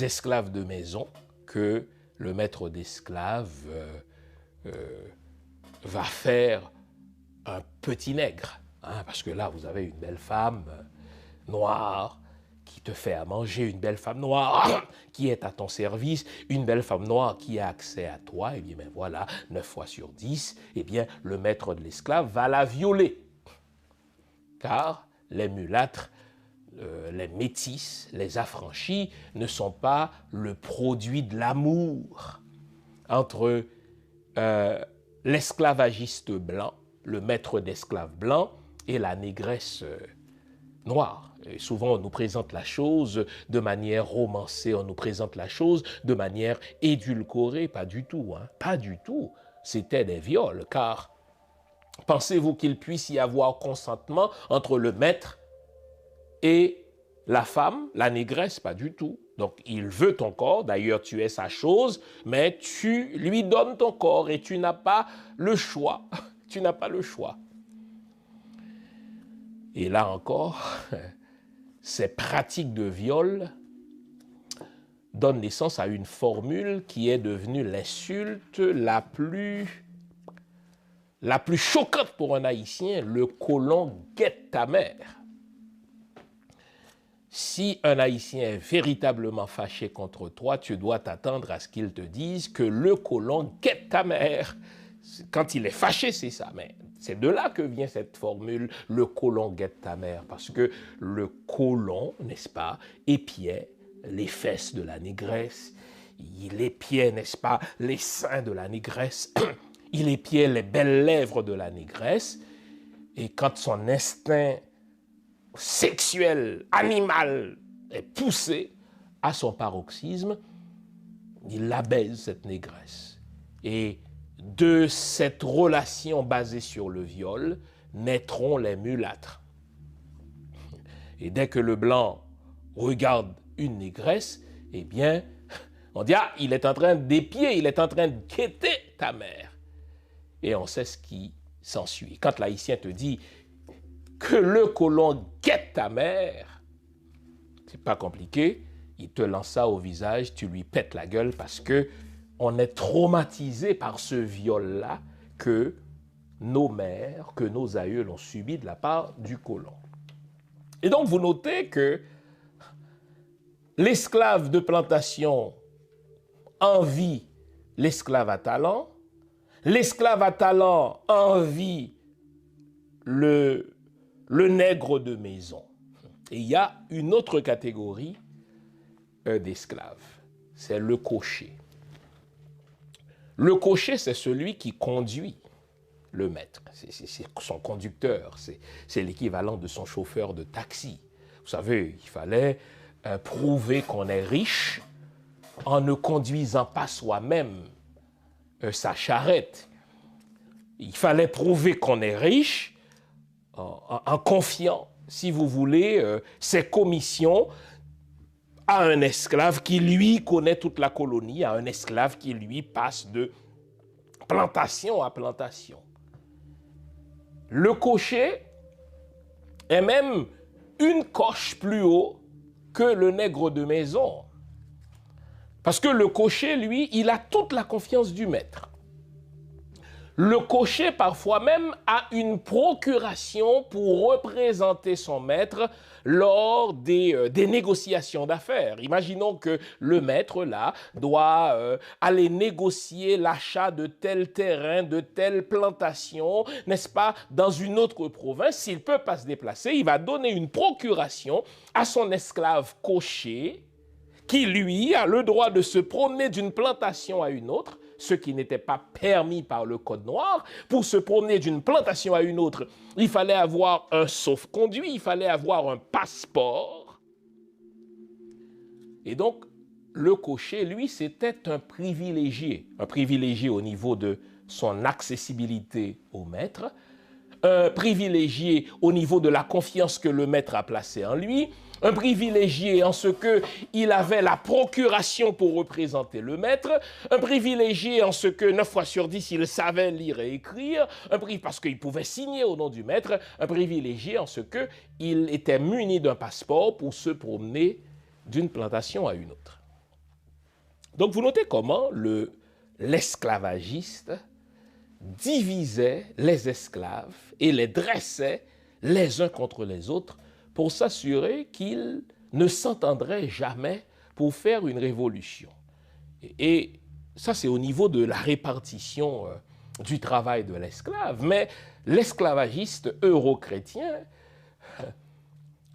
esclaves de maison que le maître d'esclaves va faire un petit nègre. Hein, parce que là, vous avez une belle femme noire qui te fait à manger, une belle femme noire qui est à ton service, une belle femme noire qui a accès à toi, et bien voilà, 9 fois sur 10, eh bien le maître de l'esclave va la violer. Car les mulâtres, les métis, les affranchis ne sont pas le produit de l'amour entre l'esclavagiste blanc, le maître d'esclaves blanc et la négresse noire. Et souvent, on nous présente la chose de manière romancée, on nous présente la chose de manière édulcorée. Pas du tout, hein? Pas du tout. C'était des viols, car pensez-vous qu'il puisse y avoir consentement entre le maître et la femme, la négresse? Pas du tout. Donc, il veut ton corps, d'ailleurs, tu es sa chose, mais tu lui donnes ton corps et tu n'as pas le choix. Tu n'as pas le choix. Et là encore, ces pratiques de viol donnent naissance à une formule qui est devenue l'insulte la plus choquante pour un Haïtien, le colon guette ta mère. Si un Haïtien est véritablement fâché contre toi, tu dois t'attendre à ce qu'il te dise que le colon guette ta mère. Quand il est fâché, c'est ça. Mais c'est de là que vient cette formule, le colon guette ta mère. Parce que le colon, n'est-ce pas, épiait les fesses de la négresse. Il épiait, n'est-ce pas, les seins de la négresse. Il épiait les belles lèvres de la négresse. Et quand son instinct sexuel, animal, est poussé à son paroxysme, il la baise, cette négresse. Et de cette relation basée sur le viol naîtront les mulâtres. Et dès que le blanc regarde une négresse, eh bien, on dit, ah, il est en train d'épier, il est en train de quêter ta mère. Et on sait ce qui s'ensuit. Quand l'haïtien te dit que le colon guette ta mère, c'est pas compliqué, il te lance ça au visage, tu lui pètes la gueule parce que on est traumatisé par ce viol-là que nos mères, que nos aïeuls ont subi de la part du colon. Et donc vous notez que l'esclave de plantation envie l'esclave à talent, l'esclave à talent envie le nègre de maison. Et il y a une autre catégorie d'esclaves, c'est le cocher. Le cocher, c'est celui qui conduit le maître, c'est son conducteur, c'est l'équivalent de son chauffeur de taxi. Vous savez, il fallait prouver qu'on est riche en ne conduisant pas soi-même sa charrette. Il fallait prouver qu'on est riche en confiant, si vous voulez, ses commissions à un esclave qui, lui, connaît toute la colonie, à un esclave qui, lui, passe de plantation à plantation. Le cocher est même une coche plus haut que le nègre de maison. Parce que le cocher, lui, il a toute la confiance du maître. Le cocher, parfois même, a une procuration pour représenter son maître lors des négociations d'affaires. Imaginons que le maître, là, doit aller négocier l'achat de tel terrain, de telle plantation, n'est-ce pas, dans une autre province. S'il ne peut pas se déplacer, il va donner une procuration à son esclave cocher, qui, lui, a le droit de se promener d'une plantation à une autre, ce qui n'était pas permis par le Code noir. Pour se promener d'une plantation à une autre, il fallait avoir un sauf-conduit, il fallait avoir un passeport. Et donc, le cocher, lui, c'était un privilégié au niveau de son accessibilité au maître, un privilégié au niveau de la confiance que le maître a placée en lui, un privilégié en ce qu'il avait la procuration pour représenter le maître, un privilégié en ce que 9 fois sur 10, il savait lire et écrire, parce qu'il pouvait signer au nom du maître, un privilégié en ce qu'il était muni d'un passeport pour se promener d'une plantation à une autre. Donc vous notez comment l'esclavagiste divisait les esclaves et les dressait les uns contre les autres pour s'assurer qu'ils ne s'entendraient jamais pour faire une révolution. Et ça, c'est au niveau de la répartition du travail de l'esclave. Mais l'esclavagiste euro-chrétien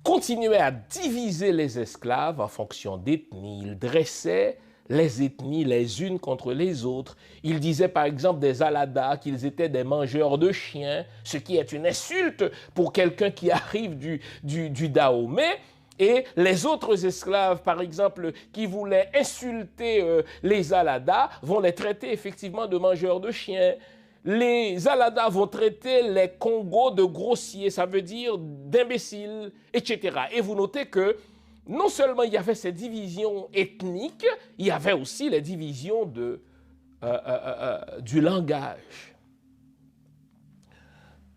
continuait à diviser les esclaves en fonction d'ethnie. Il dressait les ethnies les unes contre les autres. Il disait par exemple des Aladas qu'ils étaient des mangeurs de chiens, ce qui est une insulte pour quelqu'un qui arrive du Dahomey. Et les autres esclaves, par exemple, qui voulaient insulter les Aladas, vont les traiter effectivement de mangeurs de chiens. Les Aladas vont traiter les Congos de grossiers, ça veut dire d'imbéciles, etc. Et vous notez que non seulement il y avait ces divisions ethniques, il y avait aussi les divisions du langage.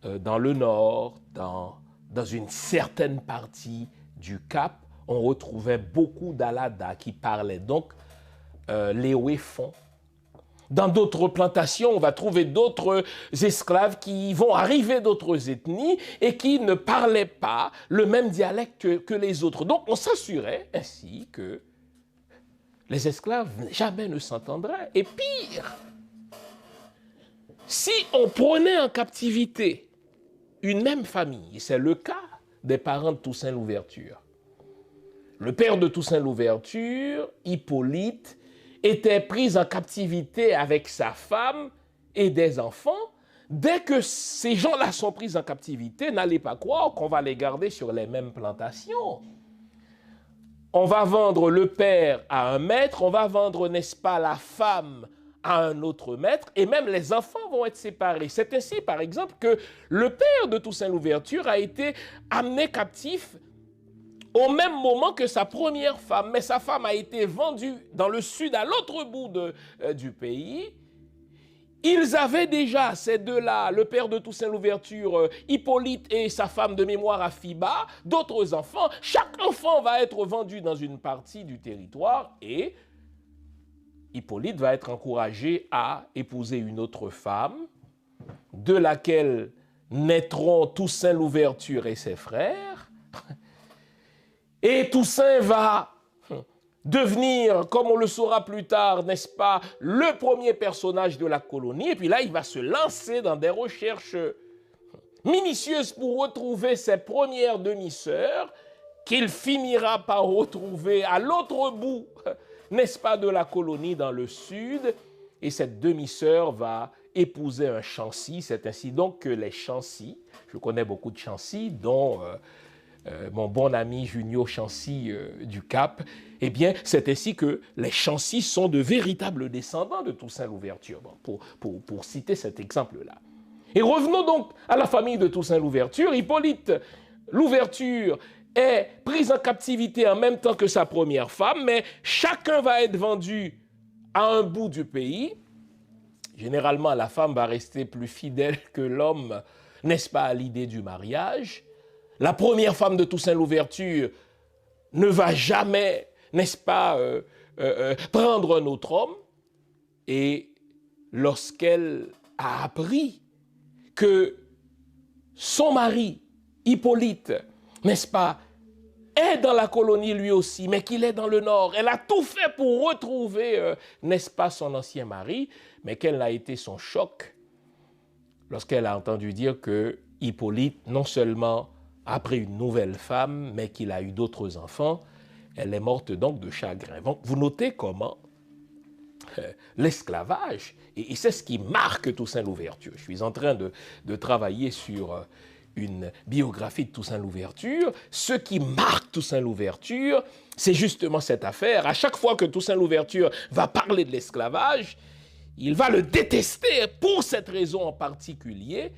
Dans le nord, dans une certaine partie du Cap, on retrouvait beaucoup d'Aladas qui parlaient donc les Wéfons. Dans d'autres plantations, on va trouver d'autres esclaves qui vont arriver d'autres ethnies et qui ne parlaient pas le même dialecte que les autres. Donc, on s'assurait ainsi que les esclaves jamais ne s'entendraient. Et pire, si on prenait en captivité une même famille, et c'est le cas des parents de Toussaint Louverture. Le père de Toussaint Louverture, Hippolyte, était pris en captivité avec sa femme et des enfants. Dès que ces gens-là sont pris en captivité, n'allez pas croire qu'on va les garder sur les mêmes plantations. On va vendre le père à un maître, on va vendre, n'est-ce pas, la femme à un autre maître, et même les enfants vont être séparés. C'est ainsi, par exemple, que le père de Toussaint Louverture a été amené captif au même moment que sa première femme. Mais sa femme a été vendue dans le sud, à l'autre bout du pays. Ils avaient déjà, ces deux-là, le père de Toussaint Louverture, Hippolyte et sa femme de mémoire Afiba, d'autres enfants. Chaque enfant va être vendu dans une partie du territoire et Hippolyte va être encouragé à épouser une autre femme, de laquelle naîtront Toussaint Louverture et ses frères. Et Toussaint va devenir, comme on le saura plus tard, n'est-ce pas, le premier personnage de la colonie. Et puis là, il va se lancer dans des recherches minutieuses pour retrouver ses premières demi-sœurs, qu'il finira par retrouver à l'autre bout, n'est-ce pas, de la colonie dans le sud. Et cette demi-sœur va épouser un Chancy. C'est ainsi donc que les Chancy, je connais beaucoup de Chancy, dont mon bon ami Junio Chancy du Cap, eh bien, c'est ainsi que les Chancy sont de véritables descendants de Toussaint Louverture, bon, pour citer cet exemple-là. Et revenons donc à la famille de Toussaint Louverture. Hippolyte Louverture est prise en captivité en même temps que sa première femme, mais chacun va être vendu à un bout du pays. Généralement, la femme va rester plus fidèle que l'homme, n'est-ce pas, à l'idée du mariage. La première femme de Toussaint Louverture ne va jamais, n'est-ce pas, prendre un autre homme. Et lorsqu'elle a appris que son mari, Hippolyte, n'est-ce pas, est dans la colonie lui aussi, mais qu'il est dans le nord, elle a tout fait pour retrouver, n'est-ce pas, son ancien mari, mais quel a été son choc lorsqu'elle a entendu dire que Hippolyte, non seulement a pris une nouvelle femme, mais qu'il a eu d'autres enfants. Elle est morte donc de chagrin. Donc, vous notez comment l'esclavage, et c'est ce qui marque Toussaint Louverture. Je suis en train de travailler sur une biographie de Toussaint Louverture. Ce qui marque Toussaint Louverture, c'est justement cette affaire. À chaque fois que Toussaint Louverture va parler de l'esclavage, il va le détester pour cette raison en particulier,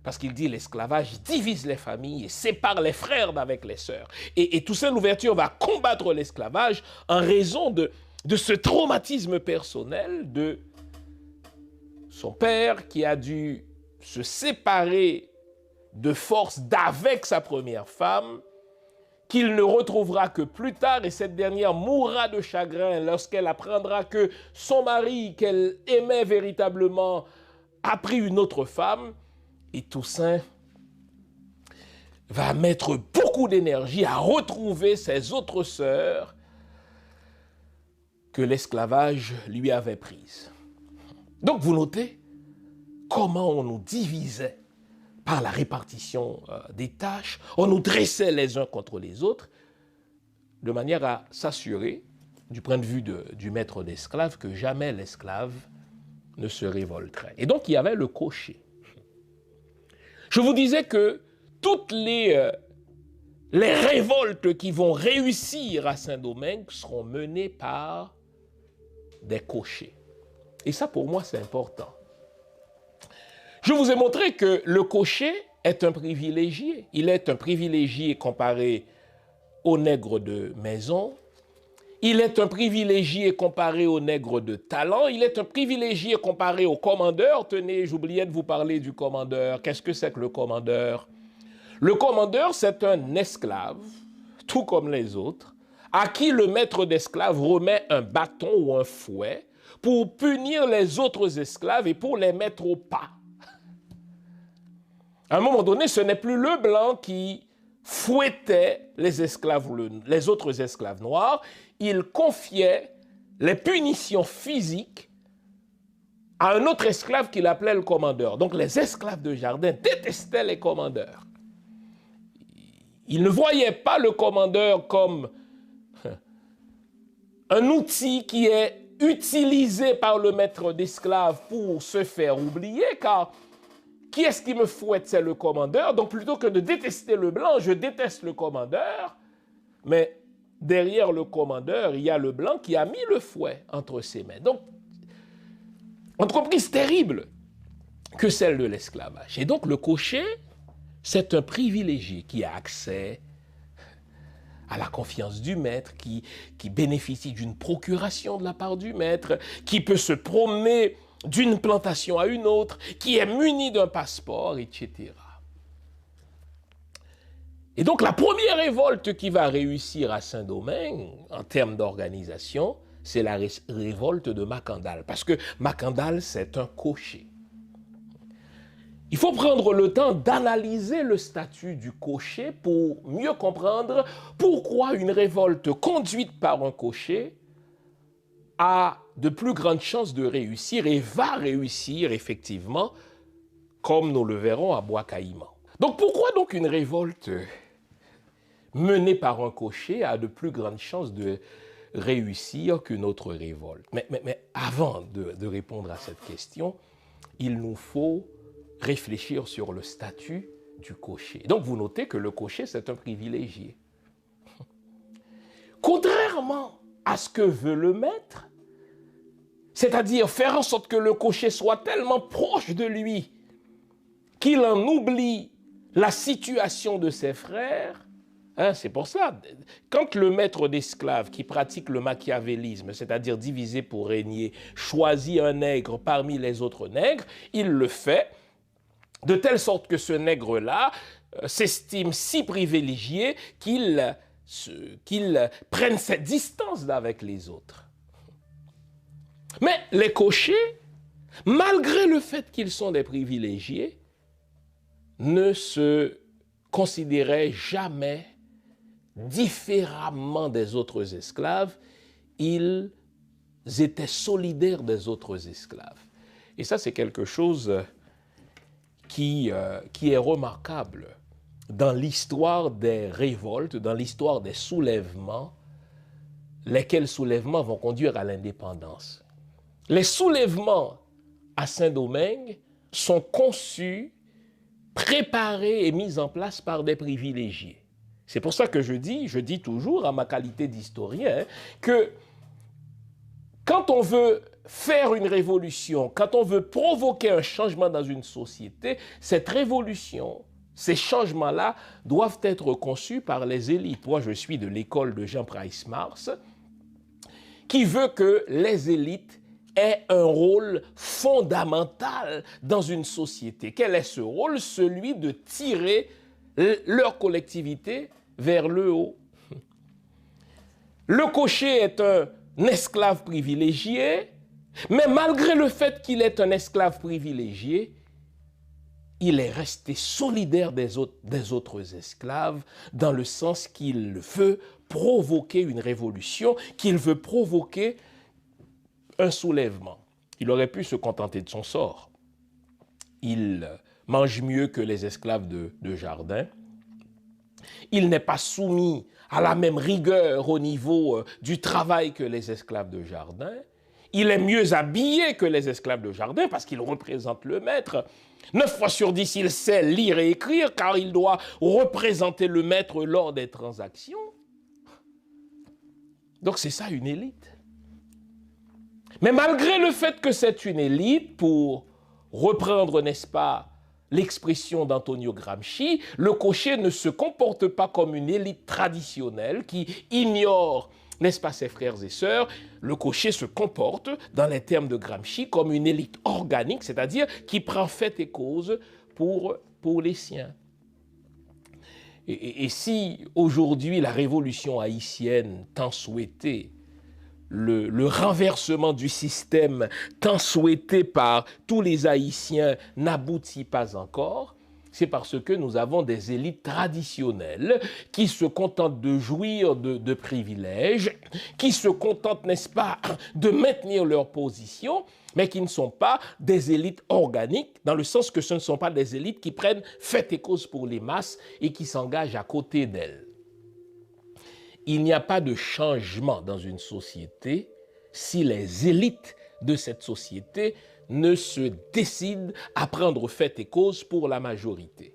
parce qu'il dit l'esclavage divise les familles et sépare les frères d'avec les sœurs. Et Toussaint Louverture va combattre l'esclavage en raison de ce traumatisme personnel de son père qui a dû se séparer de force d'avec sa première femme, qu'il ne retrouvera que plus tard, et cette dernière mourra de chagrin lorsqu'elle apprendra que son mari, qu'elle aimait véritablement, a pris une autre femme. Et Toussaint va mettre beaucoup d'énergie à retrouver ses autres sœurs que l'esclavage lui avait prises. Donc vous notez comment on nous divisait par la répartition des tâches, on nous dressait les uns contre les autres, de manière à s'assurer, du point de vue du maître d'esclaves, que jamais l'esclave ne se révolterait. Et donc il y avait le cocher. Je vous disais que toutes les révoltes qui vont réussir à Saint-Domingue seront menées par des cochers. Et ça, pour moi, c'est important. Je vous ai montré que le cocher est un privilégié. Il est un privilégié comparé au nègre de maison. Il est un privilégié comparé au nègre de talent. Il est un privilégié comparé au commandeur. Tenez, j'oubliais de vous parler du commandeur. Qu'est-ce que c'est que le commandeur? Le commandeur, c'est un esclave, tout comme les autres, à qui le maître d'esclaves remet un bâton ou un fouet pour punir les autres esclaves et pour les mettre au pas. À un moment donné, ce n'est plus le blanc qui fouettait les autres esclaves noirs. Il confiait les punitions physiques à un autre esclave qu'il appelait le commandeur. Donc les esclaves de jardin détestaient les commandeurs. Ils ne voyaient pas le commandeur comme un outil qui est utilisé par le maître d'esclaves pour se faire oublier, car qui est-ce qui me fouette? C'est le commandeur. Donc plutôt que de détester le blanc, je déteste le commandeur. Mais derrière le commandeur, il y a le blanc qui a mis le fouet entre ses mains. Donc, entreprise terrible que celle de l'esclavage. Et donc le cocher, c'est un privilégié qui a accès a la confiance du maître, qui bénéficie d'une procuration de la part du maître, qui peut se promener d'une plantation à une autre, qui est muni d'un passeport, etc. Et donc la première révolte qui va réussir à Saint-Domingue, en termes d'organisation, c'est la révolte de Macandal. Parce que Macandal, c'est un cocher. Il faut prendre le temps d'analyser le statut du cocher pour mieux comprendre pourquoi une révolte conduite par un cocher a de plus grandes chances de réussir et va réussir effectivement, comme nous le verrons à Bois-Caïman. Donc pourquoi donc une révolte menée par un cocher a de plus grandes chances de réussir qu'une autre révolte? Mais avant de répondre à cette question, il nous faut réfléchir sur le statut du cocher. Donc vous notez que le cocher, c'est un privilégié. Contrairement à ce que veut le maître, c'est-à-dire faire en sorte que le cocher soit tellement proche de lui qu'il en oublie la situation de ses frères. C'est pour ça, quand le maître d'esclaves qui pratique le machiavélisme, c'est-à-dire diviser pour régner, choisit un nègre parmi les autres nègres, il le fait de telle sorte que ce nègre-là s'estime si privilégié qu'il prenne cette distance avec les autres. Mais les cochers, malgré le fait qu'ils sont des privilégiés, ne se considéraient jamais différemment des autres esclaves. Ils étaient solidaires des autres esclaves. Et ça, c'est quelque chose qui est remarquable dans l'histoire des révoltes, dans l'histoire des soulèvements, lesquels soulèvements vont conduire à l'indépendance. Les soulèvements à Saint-Domingue sont conçus, préparés et mis en place par des privilégiés. C'est pour ça que je dis toujours, en ma qualité d'historien, que quand on veut faire une révolution, quand on veut provoquer un changement dans une société, cette révolution, ces changements-là doivent être conçus par les élites. Moi, je suis de l'école de Jean Price-Mars, qui veut que les élites aient un rôle fondamental dans une société. Quel est ce rôle? Celui de tirer leur collectivité vers le haut. Le cocher est un esclave privilégié, mais malgré le fait qu'il est un esclave privilégié, il est resté solidaire des autres esclaves dans le sens qu'il veut provoquer une révolution, qu'il veut provoquer un soulèvement. Il aurait pu se contenter de son sort. Il mange mieux que les esclaves de Jardin. Il n'est pas soumis à la même rigueur au niveau du travail que les esclaves de Jardin. Il est mieux habillé que les esclaves de Jardin parce qu'il représente le maître. 9 fois sur 10, il sait lire et écrire car il doit représenter le maître lors des transactions. Donc c'est ça une élite. Mais malgré le fait que c'est une élite, pour reprendre, n'est-ce pas, l'expression d'Antonio Gramsci, le cocher ne se comporte pas comme une élite traditionnelle qui ignore, n'est-ce pas, ses frères et sœurs. Le cocher se comporte, dans les termes de Gramsci, comme une élite organique, c'est-à-dire qui prend fait et cause pour les siens. Et si aujourd'hui la révolution haïtienne tant souhaitée, le renversement du système tant souhaité par tous les Haïtiens n'aboutit pas encore, c'est parce que nous avons des élites traditionnelles qui se contentent de jouir de privilèges, qui se contentent, n'est-ce pas, de maintenir leur position, mais qui ne sont pas des élites organiques, dans le sens que ce ne sont pas des élites qui prennent fait et cause pour les masses et qui s'engagent à côté d'elles. Il n'y a pas de changement dans une société si les élites de cette société ne se décident à prendre fait et cause pour la majorité.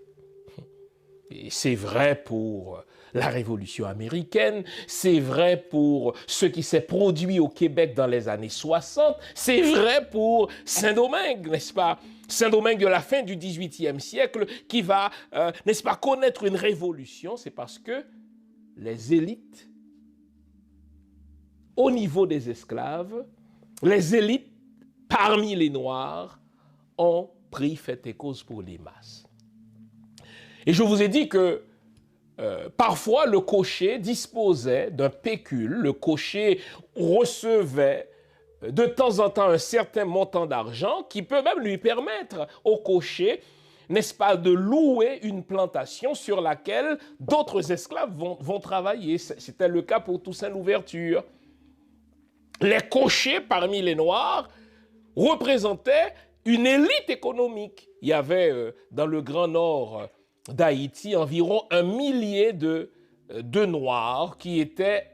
Et c'est vrai pour la Révolution américaine, c'est vrai pour ce qui s'est produit au Québec dans les années 60, c'est vrai pour Saint-Domingue, n'est-ce pas? Saint-Domingue de la fin du XVIIIe siècle qui va, n'est-ce pas, connaître une révolution, c'est parce que les élites, au niveau des esclaves, les élites parmi les Noirs ont pris fait et cause pour les masses. Et je vous ai dit que parfois le cocher disposait d'un pécule, le cocher recevait de temps en temps un certain montant d'argent qui peut même lui permettre au cocher, n'est-ce pas, de louer une plantation sur laquelle d'autres esclaves vont travailler. C'était le cas pour Toussaint Louverture. Les cochers parmi les Noirs représentaient une élite économique. Il y avait dans le Grand Nord d'Haïti environ 1 millier de Noirs qui étaient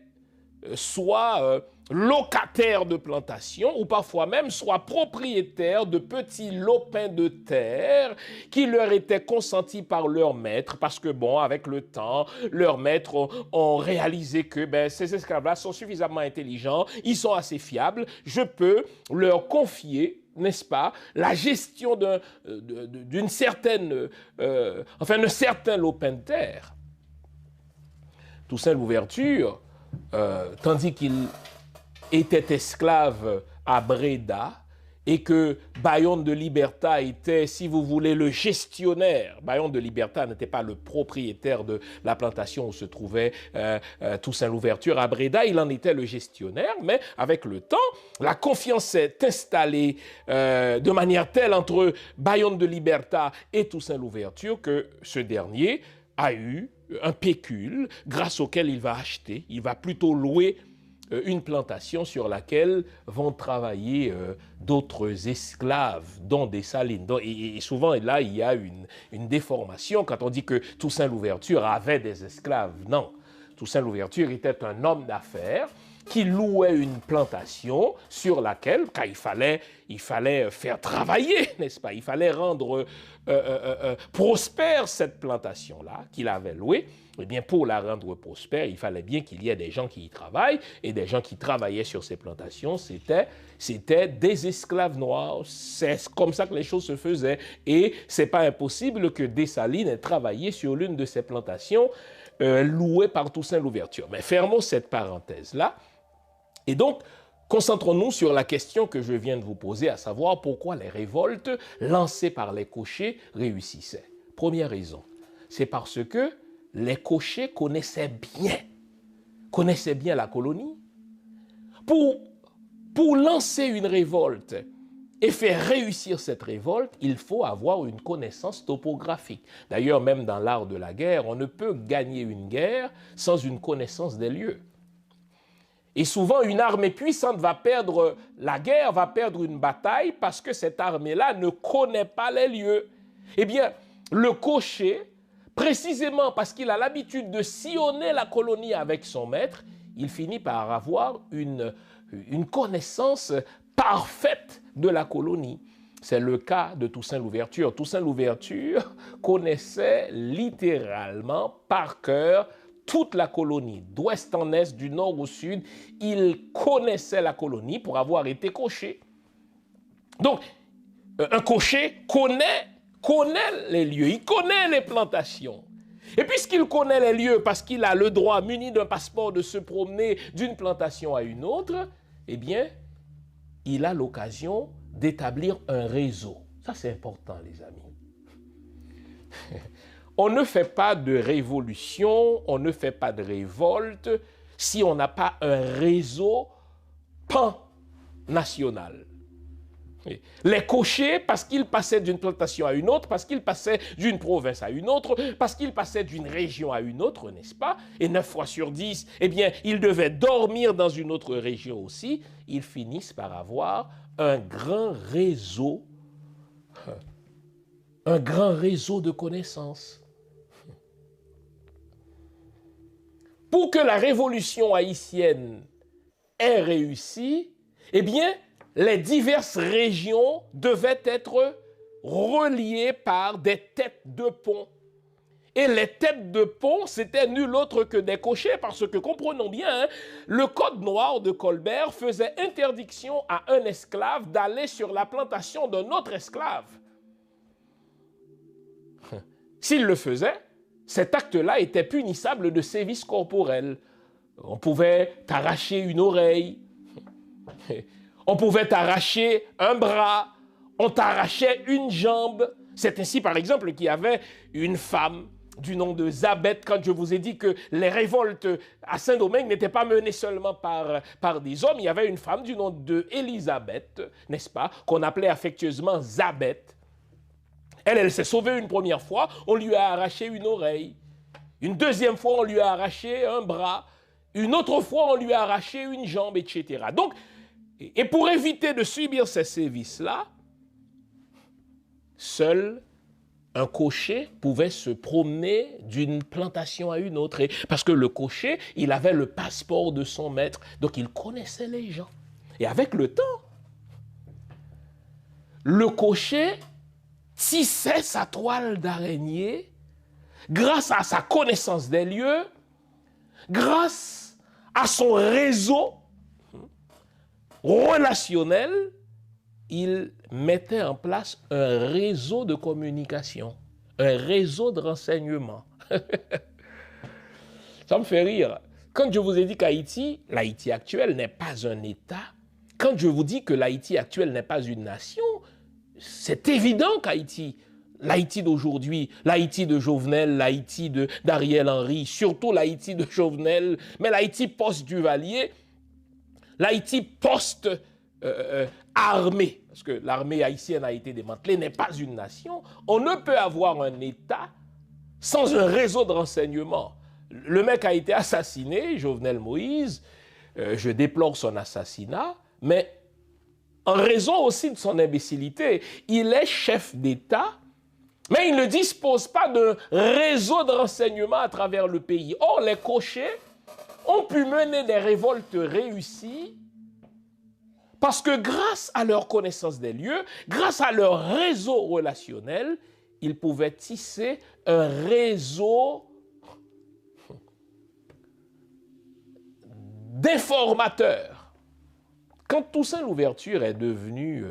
soit locataires de plantations ou parfois même soit propriétaires de petits lopins de terre qui leur étaient consentis par leur maître parce que bon, avec le temps, leurs maîtres ont réalisé que ces esclaves-là sont suffisamment intelligents, ils sont assez fiables, je peux leur confier, n'est-ce pas, la gestion d'un certain lopin de terre. Toussaint Louverture, tandis qu'il était esclave à Breda et que Bayonne de Liberta était, si vous voulez, le gestionnaire. Bayonne de Liberta n'était pas le propriétaire de la plantation où se trouvait Toussaint Louverture à Breda, il en était le gestionnaire, mais avec le temps, la confiance s'est installée de manière telle entre Bayonne de Liberta et Toussaint Louverture que ce dernier a eu un pécule grâce auquel il va acheter, il va plutôt louer une plantation sur laquelle vont travailler d'autres esclaves, dont des salines. Et souvent, là, il y a une déformation quand on dit que Toussaint Louverture avait des esclaves. Non, Toussaint Louverture était un homme d'affaires qui louait une plantation sur laquelle, car il fallait faire travailler, n'est-ce pas? Il fallait rendre prospère cette plantation-là qu'il avait louée. Eh bien, pour la rendre prospère, il fallait bien qu'il y ait des gens qui y travaillent, et des gens qui travaillaient sur ces plantations, c'était des esclaves noirs. C'est comme ça que les choses se faisaient. Et c'est pas impossible que Dessalines ait travaillé sur l'une de ces plantations louées par Toussaint Louverture. Mais fermons cette parenthèse-là. Et donc, concentrons-nous sur la question que je viens de vous poser, à savoir pourquoi les révoltes lancées par les cochers réussissaient. Première raison, c'est parce que les cochers connaissaient bien la colonie. Pour lancer une révolte et faire réussir cette révolte, il faut avoir une connaissance topographique. D'ailleurs, même dans l'art de la guerre, on ne peut gagner une guerre sans une connaissance des lieux. Et souvent, une armée puissante va perdre la guerre, va perdre une bataille parce que cette armée-là ne connaît pas les lieux. Eh bien, le cocher, précisément parce qu'il a l'habitude de sillonner la colonie avec son maître, il finit par avoir une connaissance parfaite de la colonie. C'est le cas de Toussaint Louverture. Toussaint Louverture connaissait littéralement par cœur toute la colonie, d'ouest en est, du nord au sud. Il connaissait la colonie pour avoir été cocher. Donc, un cocher connaît les lieux, il connaît les plantations. Et puisqu'il connaît les lieux parce qu'il a le droit, muni d'un passeport, de se promener d'une plantation à une autre, eh bien, il a l'occasion d'établir un réseau. Ça, c'est important, les amis. On ne fait pas de révolution, on ne fait pas de révolte si on n'a pas un réseau pan-national. Les cochers, parce qu'ils passaient d'une plantation à une autre, parce qu'ils passaient d'une province à une autre, parce qu'ils passaient d'une région à une autre, n'est-ce pas? Et 9 fois sur 10, eh bien, ils devaient dormir dans une autre région aussi. Ils finissent par avoir un grand réseau de connaissances. Pour que la révolution haïtienne ait réussi, eh bien, les diverses régions devaient être reliées par des têtes de pont. Et les têtes de pont, c'était nul autre que des cochers, parce que, comprenons bien, le code noir de Colbert faisait interdiction à un esclave d'aller sur la plantation d'un autre esclave. S'il le faisait, cet acte-là était punissable de sévices corporels. On pouvait t'arracher une oreille, on pouvait t'arracher un bras, on t'arrachait une jambe. C'est ainsi, par exemple, qu'il y avait une femme du nom de Zabeth, quand je vous ai dit que les révoltes à Saint-Domingue n'étaient pas menées seulement par des hommes, il y avait une femme du nom d'Élisabeth, n'est-ce pas, qu'on appelait affectueusement Zabeth. Elle s'est sauvée une première fois, on lui a arraché une oreille. Une deuxième fois, on lui a arraché un bras. Une autre fois, on lui a arraché une jambe, etc. Donc, et pour éviter de subir ces sévices-là, seul un cocher pouvait se promener d'une plantation à une autre. Parce que le cocher, il avait le passeport de son maître, donc il connaissait les gens. Et avec le temps, le cocher tissait sa toile d'araignée grâce à sa connaissance des lieux, grâce à son réseau relationnel. Il mettait en place un réseau de communication, un réseau de renseignement. Ça me fait rire. Quand je vous ai dit qu'Haïti, l'Haïti actuelle n'est pas un État, quand je vous dis que l'Haïti actuelle n'est pas une nation, c'est évident qu'Haïti, l'Haïti d'aujourd'hui, l'Haïti de Jovenel, l'Haïti d'Ariel Henry, surtout l'Haïti de Jovenel, mais l'Haïti post-Duvalier, l'Haïti post-armée, parce que l'armée haïtienne a été démantelée, n'est pas une nation. On ne peut avoir un État sans un réseau de renseignement. Le mec a été assassiné, Jovenel Moïse, je déplore son assassinat, mais en raison aussi de son imbécilité, il est chef d'État, mais il ne dispose pas d'un réseau de renseignement à travers le pays. Or, les cochers ont pu mener des révoltes réussies parce que grâce à leur connaissance des lieux, grâce à leur réseau relationnel, ils pouvaient tisser un réseau d'informateurs. Quand Toussaint Louverture est devenu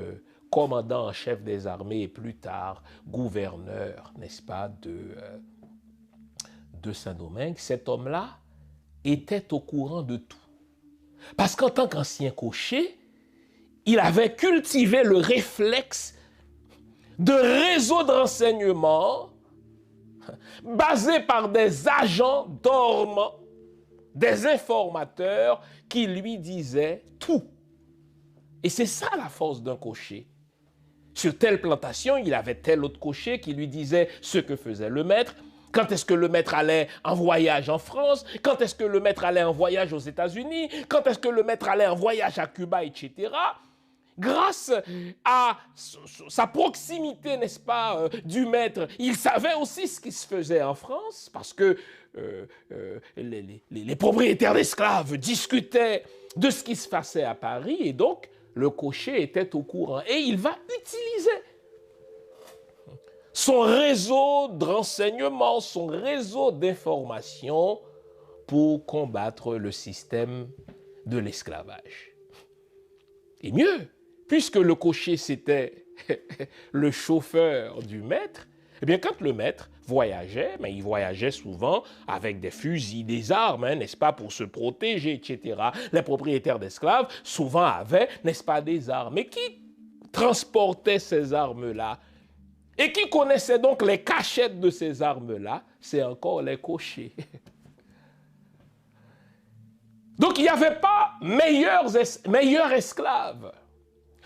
commandant en chef des armées et plus tard gouverneur, n'est-ce pas, de Saint-Domingue, cet homme-là était au courant de tout. Parce qu'en tant qu'ancien cocher, il avait cultivé le réflexe de réseau de renseignement basé par des agents dormants, des informateurs qui lui disaient tout. Et c'est ça la force d'un cocher. Sur telle plantation, il avait tel autre cocher qui lui disait ce que faisait le maître. Quand est-ce que le maître allait en voyage en France? Quand est-ce que le maître allait en voyage aux États-Unis? Quand est-ce que le maître allait en voyage à Cuba, etc. Grâce à sa proximité, n'est-ce pas, du maître, il savait aussi ce qui se faisait en France, parce que les propriétaires d'esclaves discutaient de ce qui se passait à Paris, et donc le cocher était au courant. Et il va utiliser son réseau de renseignement, son réseau d'information pour combattre le système de l'esclavage. Et mieux, puisque le cocher, c'était le chauffeur du maître, eh bien, quand le maître voyageait, mais il voyageait souvent avec des fusils, des armes, n'est-ce pas, pour se protéger, etc. Les propriétaires d'esclaves, souvent avaient, n'est-ce pas, des armes. Et qui transportait ces armes-là? Et qui connaissait donc les cachettes de ces armes-là? C'est encore les cochers. Donc, il n'y avait pas meilleur esclave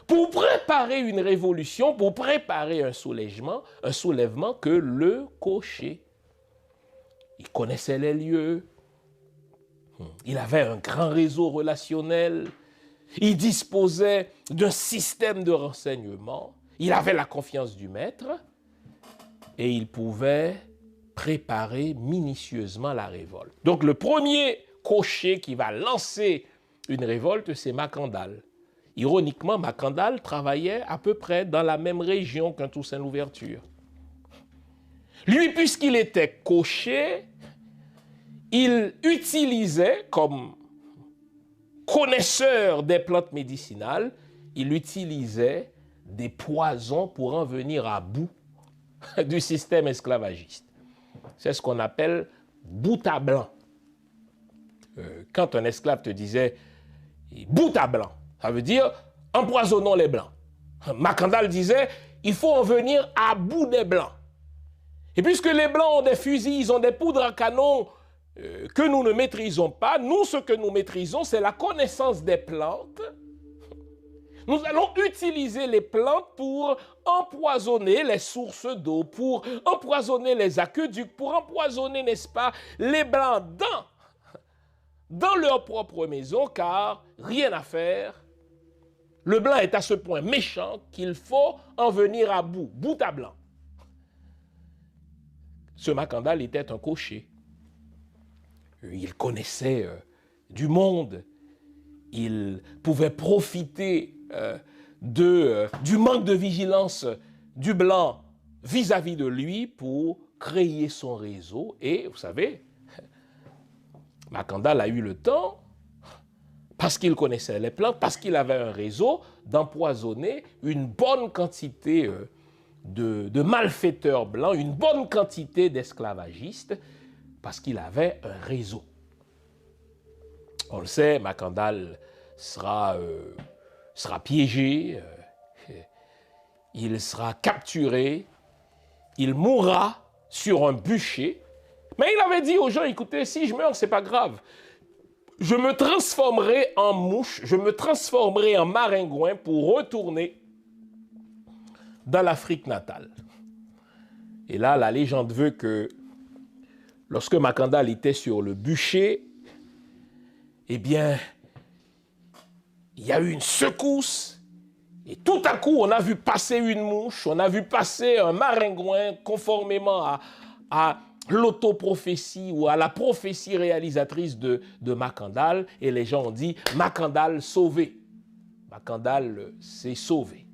pour préparer une révolution, pour préparer un soulèvement que le cocher. Il connaissait les lieux, il avait un grand réseau relationnel, il disposait d'un système de renseignement, il avait la confiance du maître et il pouvait préparer minutieusement la révolte. Donc le premier cocher qui va lancer une révolte, c'est Macandal. Ironiquement, Macandal travaillait à peu près dans la même région qu'un Toussaint Louverture. Lui, puisqu'il était cocher, il utilisait, comme connaisseur des plantes médicinales, il utilisait des poisons pour en venir à bout du système esclavagiste. c'est ce qu'on appelle bout à blanc. Quand un esclave te disait bout à blanc, ça veut dire empoisonnons les blancs. Macandal disait il faut en venir à bout des blancs. Et puisque les blancs ont des fusils, ils ont des poudres à canon que nous ne maîtrisons pas, nous ce que nous maîtrisons c'est la connaissance des plantes. Nous allons utiliser les plantes pour empoisonner les sources d'eau, pour empoisonner les aqueducs, pour empoisonner, n'est-ce pas, les blancs dans leur propre maison, car rien à faire. Le blanc est à ce point méchant qu'il faut en venir à bout, bout à blanc. Ce Macandal était un cocher. Il connaissait du monde. Il pouvait profiter du manque de vigilance du blanc vis-à-vis de lui pour créer son réseau. Et vous savez, Macandal a eu le temps, parce qu'il connaissait les plantes, parce qu'il avait un réseau, d'empoisonner une bonne quantité de malfaiteurs blancs, une bonne quantité d'esclavagistes, parce qu'il avait un réseau. On le sait, Macandal sera piégé, il sera capturé, il mourra sur un bûcher. Mais il avait dit aux gens, écoutez, si je meurs, c'est pas grave. Je me transformerai en mouche, je me transformerai en maringouin pour retourner dans l'Afrique natale. Et là, la légende veut que lorsque Macandal était sur le bûcher, eh bien, il y a eu une secousse et tout à coup, on a vu passer une mouche, on a vu passer un maringouin conformément à l'autoprophétie ou à la prophétie réalisatrice de Macandal, et les gens ont dit Macandal sauvé. Macandal s'est sauvé.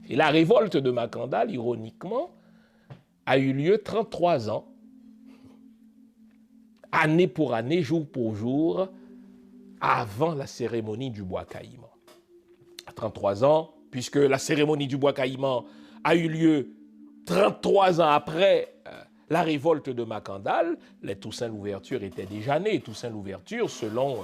Et la révolte de Macandal, ironiquement, a eu lieu 33 ans, année pour année, jour pour jour, avant la cérémonie du bois caïman. 33 ans, puisque la cérémonie du bois caïman a eu lieu 33 ans après la révolte de Macandal. Les Toussaint Louverture étaient déjà nés. Toussaint Louverture, selon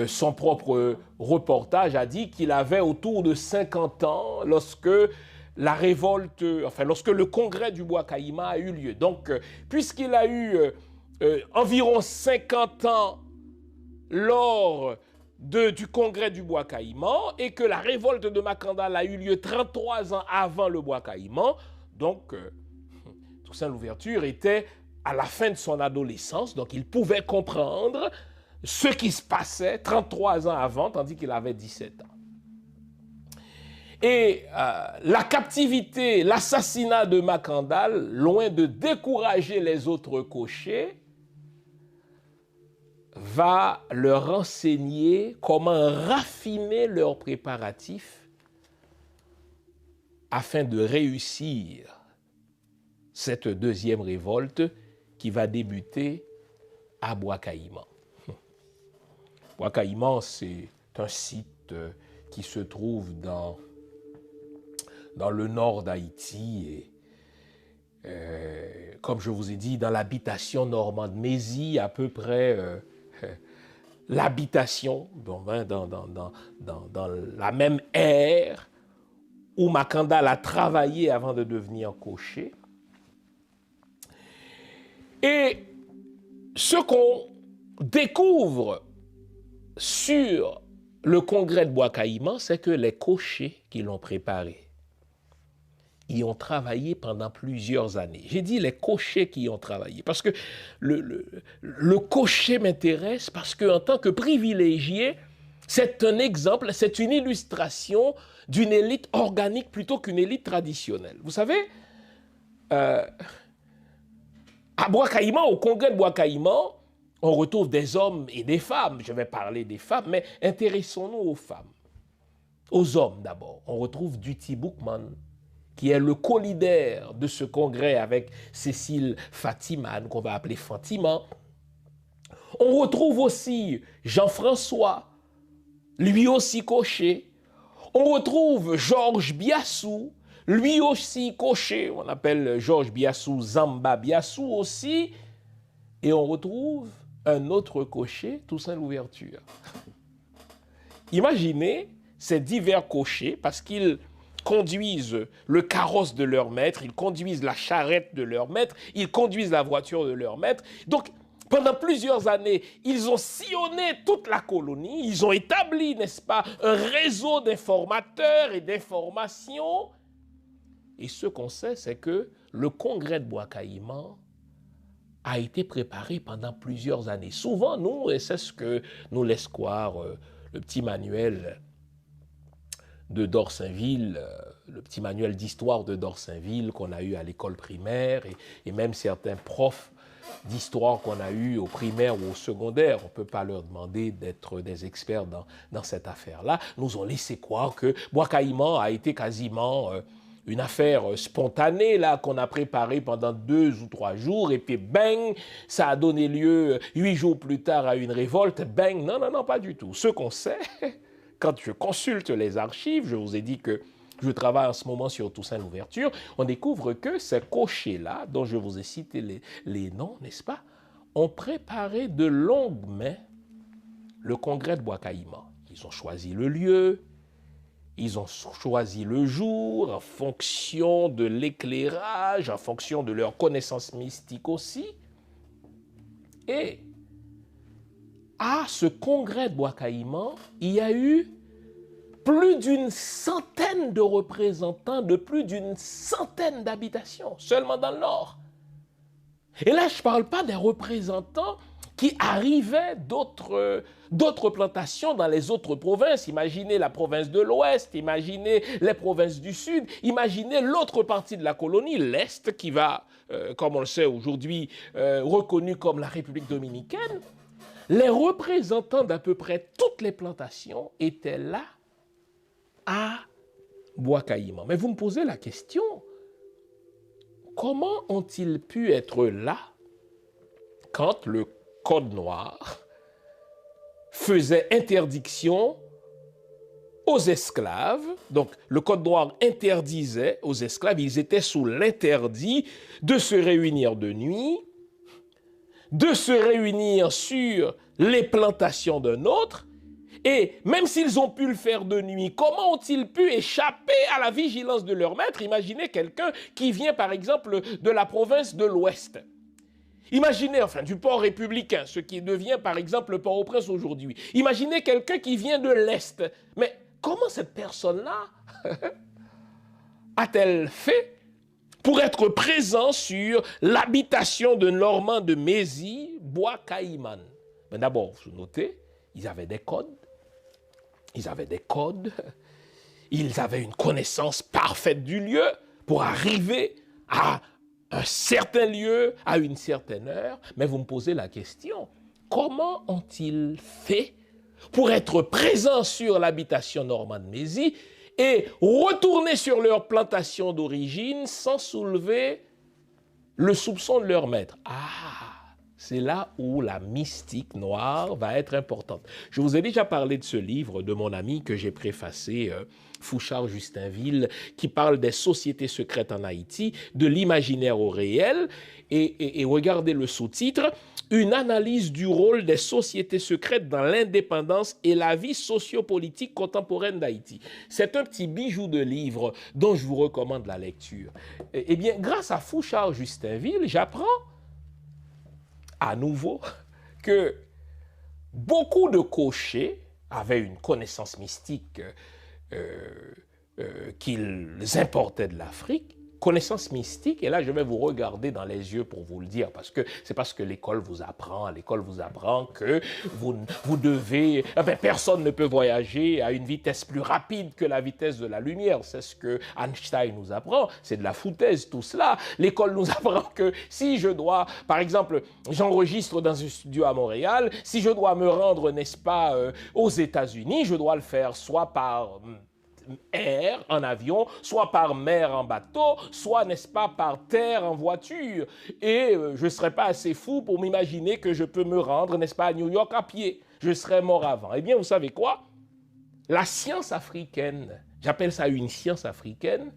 son propre reportage, a dit qu'il avait autour de 50 ans lorsque la révolte, lorsque le congrès du bois caïman a eu lieu. Donc, puisqu'il a eu environ 50 ans lors du congrès du bois caïman et que la révolte de Macandal a eu lieu 33 ans avant le bois caïman, donc Toussaint Louverture était à la fin de son adolescence, donc il pouvait comprendre ce qui se passait 33 ans avant, tandis qu'il avait 17 ans. Et la captivité, l'assassinat de Macandal, loin de décourager les autres cochers, va leur enseigner comment raffiner leurs préparatifs afin de réussir cette deuxième révolte qui va débuter à Bois Caïman. Bois Caïman, c'est un site qui se trouve dans le nord d'Haïti et comme je vous ai dit, dans l'habitation normande Mézy, à peu près l'habitation, dans la même ère où Macandal a travaillé avant de devenir cocher. Et ce qu'on découvre sur le congrès de Bois Caïman, c'est que les cochers qui l'ont préparé y ont travaillé pendant plusieurs années. J'ai dit les cochers qui y ont travaillé, parce que le cocher m'intéresse, parce qu'en tant que privilégié, c'est un exemple, c'est une illustration d'une élite organique plutôt qu'une élite traditionnelle. Vous savez, à Bois Caïman, au congrès de Bois Caïman, on retrouve des hommes et des femmes. Je vais parler des femmes, mais intéressons-nous aux femmes. Aux hommes d'abord. On retrouve Duty Boukman, qui est le co-leader de ce congrès avec Cécile Fatiman, qu'on va appeler Fatima. On retrouve aussi Jean-François, lui aussi cocher. On retrouve Georges Biassou, lui aussi coché, on appelle Georges Biassou Zamba Biassou aussi, et on retrouve un autre cocher, Toussaint Louverture. Imaginez ces divers cochers, parce qu'ils conduisent le carrosse de leur maître, ils conduisent la charrette de leur maître, ils conduisent la voiture de leur maître. Donc, pendant plusieurs années, ils ont sillonné toute la colonie, ils ont établi, n'est-ce pas, un réseau d'informateurs et d'informations. Et ce qu'on sait, c'est que le congrès de Bois-Caïman a été préparé pendant plusieurs années. Souvent, nous, et c'est ce que nous laisse croire le petit manuel de Dorsainville, le petit manuel d'histoire de Dorsainville qu'on a eu à l'école primaire et même certains profs d'histoire qu'on a eu au primaire ou au secondaire, on ne peut pas leur demander d'être des experts dans cette affaire-là, nous ont laissé croire que Bois-Caïman a été quasiment une affaire spontanée là qu'on a préparée pendant 2 ou 3 jours et puis bang, ça a donné lieu 8 jours plus tard à une révolte, bang, non, pas du tout. Ce qu'on sait, quand je consulte les archives, je vous ai dit que je travaille en ce moment sur Toussaint Louverture, on découvre que ces cochers-là, dont je vous ai cité les noms, n'est-ce pas, ont préparé de longue main le congrès de Bois-Caïman. Ils ont choisi le lieu, ils ont choisi le jour, en fonction de l'éclairage, en fonction de leurs connaissances mystiques aussi. Et à ce congrès de Bois-Caïman, il y a eu plus d'une centaine de représentants de plus d'une centaine d'habitations, seulement dans le Nord. Et là, je ne parle pas des représentants qui arrivaient d'autres plantations dans les autres provinces. Imaginez la province de l'Ouest, imaginez les provinces du Sud, imaginez l'autre partie de la colonie, l'Est, qui va, comme on le sait aujourd'hui, reconnu comme la République dominicaine. Les représentants d'à peu près toutes les plantations étaient là à Bois-Caïman. Mais vous me posez la question, comment ont-ils pu être là quand le Code noir faisait interdiction aux esclaves? Donc le Code noir interdisait aux esclaves, ils étaient sous l'interdit de se réunir de nuit, de se réunir sur les plantations d'un autre. Et même s'ils ont pu le faire de nuit, comment ont-ils pu échapper à la vigilance de leur maître? Imaginez quelqu'un qui vient par exemple de la province de l'Ouest. Imaginez, enfin du port républicain, ce qui devient par exemple le Port-au-Prince aujourd'hui. Imaginez quelqu'un qui vient de l'Est. Mais comment cette personne-là a-t-elle fait pour être présent sur l'habitation de Normand de Mézy, Bois-Caïman? Mais d'abord, vous notez, ils avaient des codes. Ils avaient une connaissance parfaite du lieu pour arriver à un certain lieu, à une certaine heure. Mais vous me posez la question, comment ont-ils fait pour être présents sur l'habitation normande Mézy et retourner sur leur plantation d'origine sans soulever le soupçon de leur maître? C'est là où la mystique noire va être importante. Je vous ai déjà parlé de ce livre de mon ami que j'ai préfacé, Fouchard Justinville, qui parle des sociétés secrètes en Haïti, de l'imaginaire au réel. Et regardez le sous-titre, une analyse du rôle des sociétés secrètes dans l'indépendance et la vie sociopolitique contemporaine d'Haïti. C'est un petit bijou de livre dont je vous recommande la lecture. Eh bien, grâce à Fouchard Justinville, j'apprends à nouveau que beaucoup de cochers avaient une connaissance mystique qu'ils importaient de l'Afrique, connaissance mystique, et là je vais vous regarder dans les yeux pour vous le dire, parce que c'est parce que l'école vous apprend que vous devez, personne ne peut voyager à une vitesse plus rapide que la vitesse de la lumière, c'est ce que Einstein nous apprend, c'est de la foutaise tout cela. L'école nous apprend que si je dois, par exemple, j'enregistre dans un studio à Montréal, si je dois me rendre, n'est-ce pas, aux États-Unis, je dois le faire soit par air en avion, soit par mer en bateau, soit, n'est-ce pas, par terre en voiture. Et je ne serais pas assez fou pour m'imaginer que je peux me rendre, n'est-ce pas, à New York à pied. Je serais mort avant. Eh bien, vous savez quoi? La science africaine, j'appelle ça une science africaine,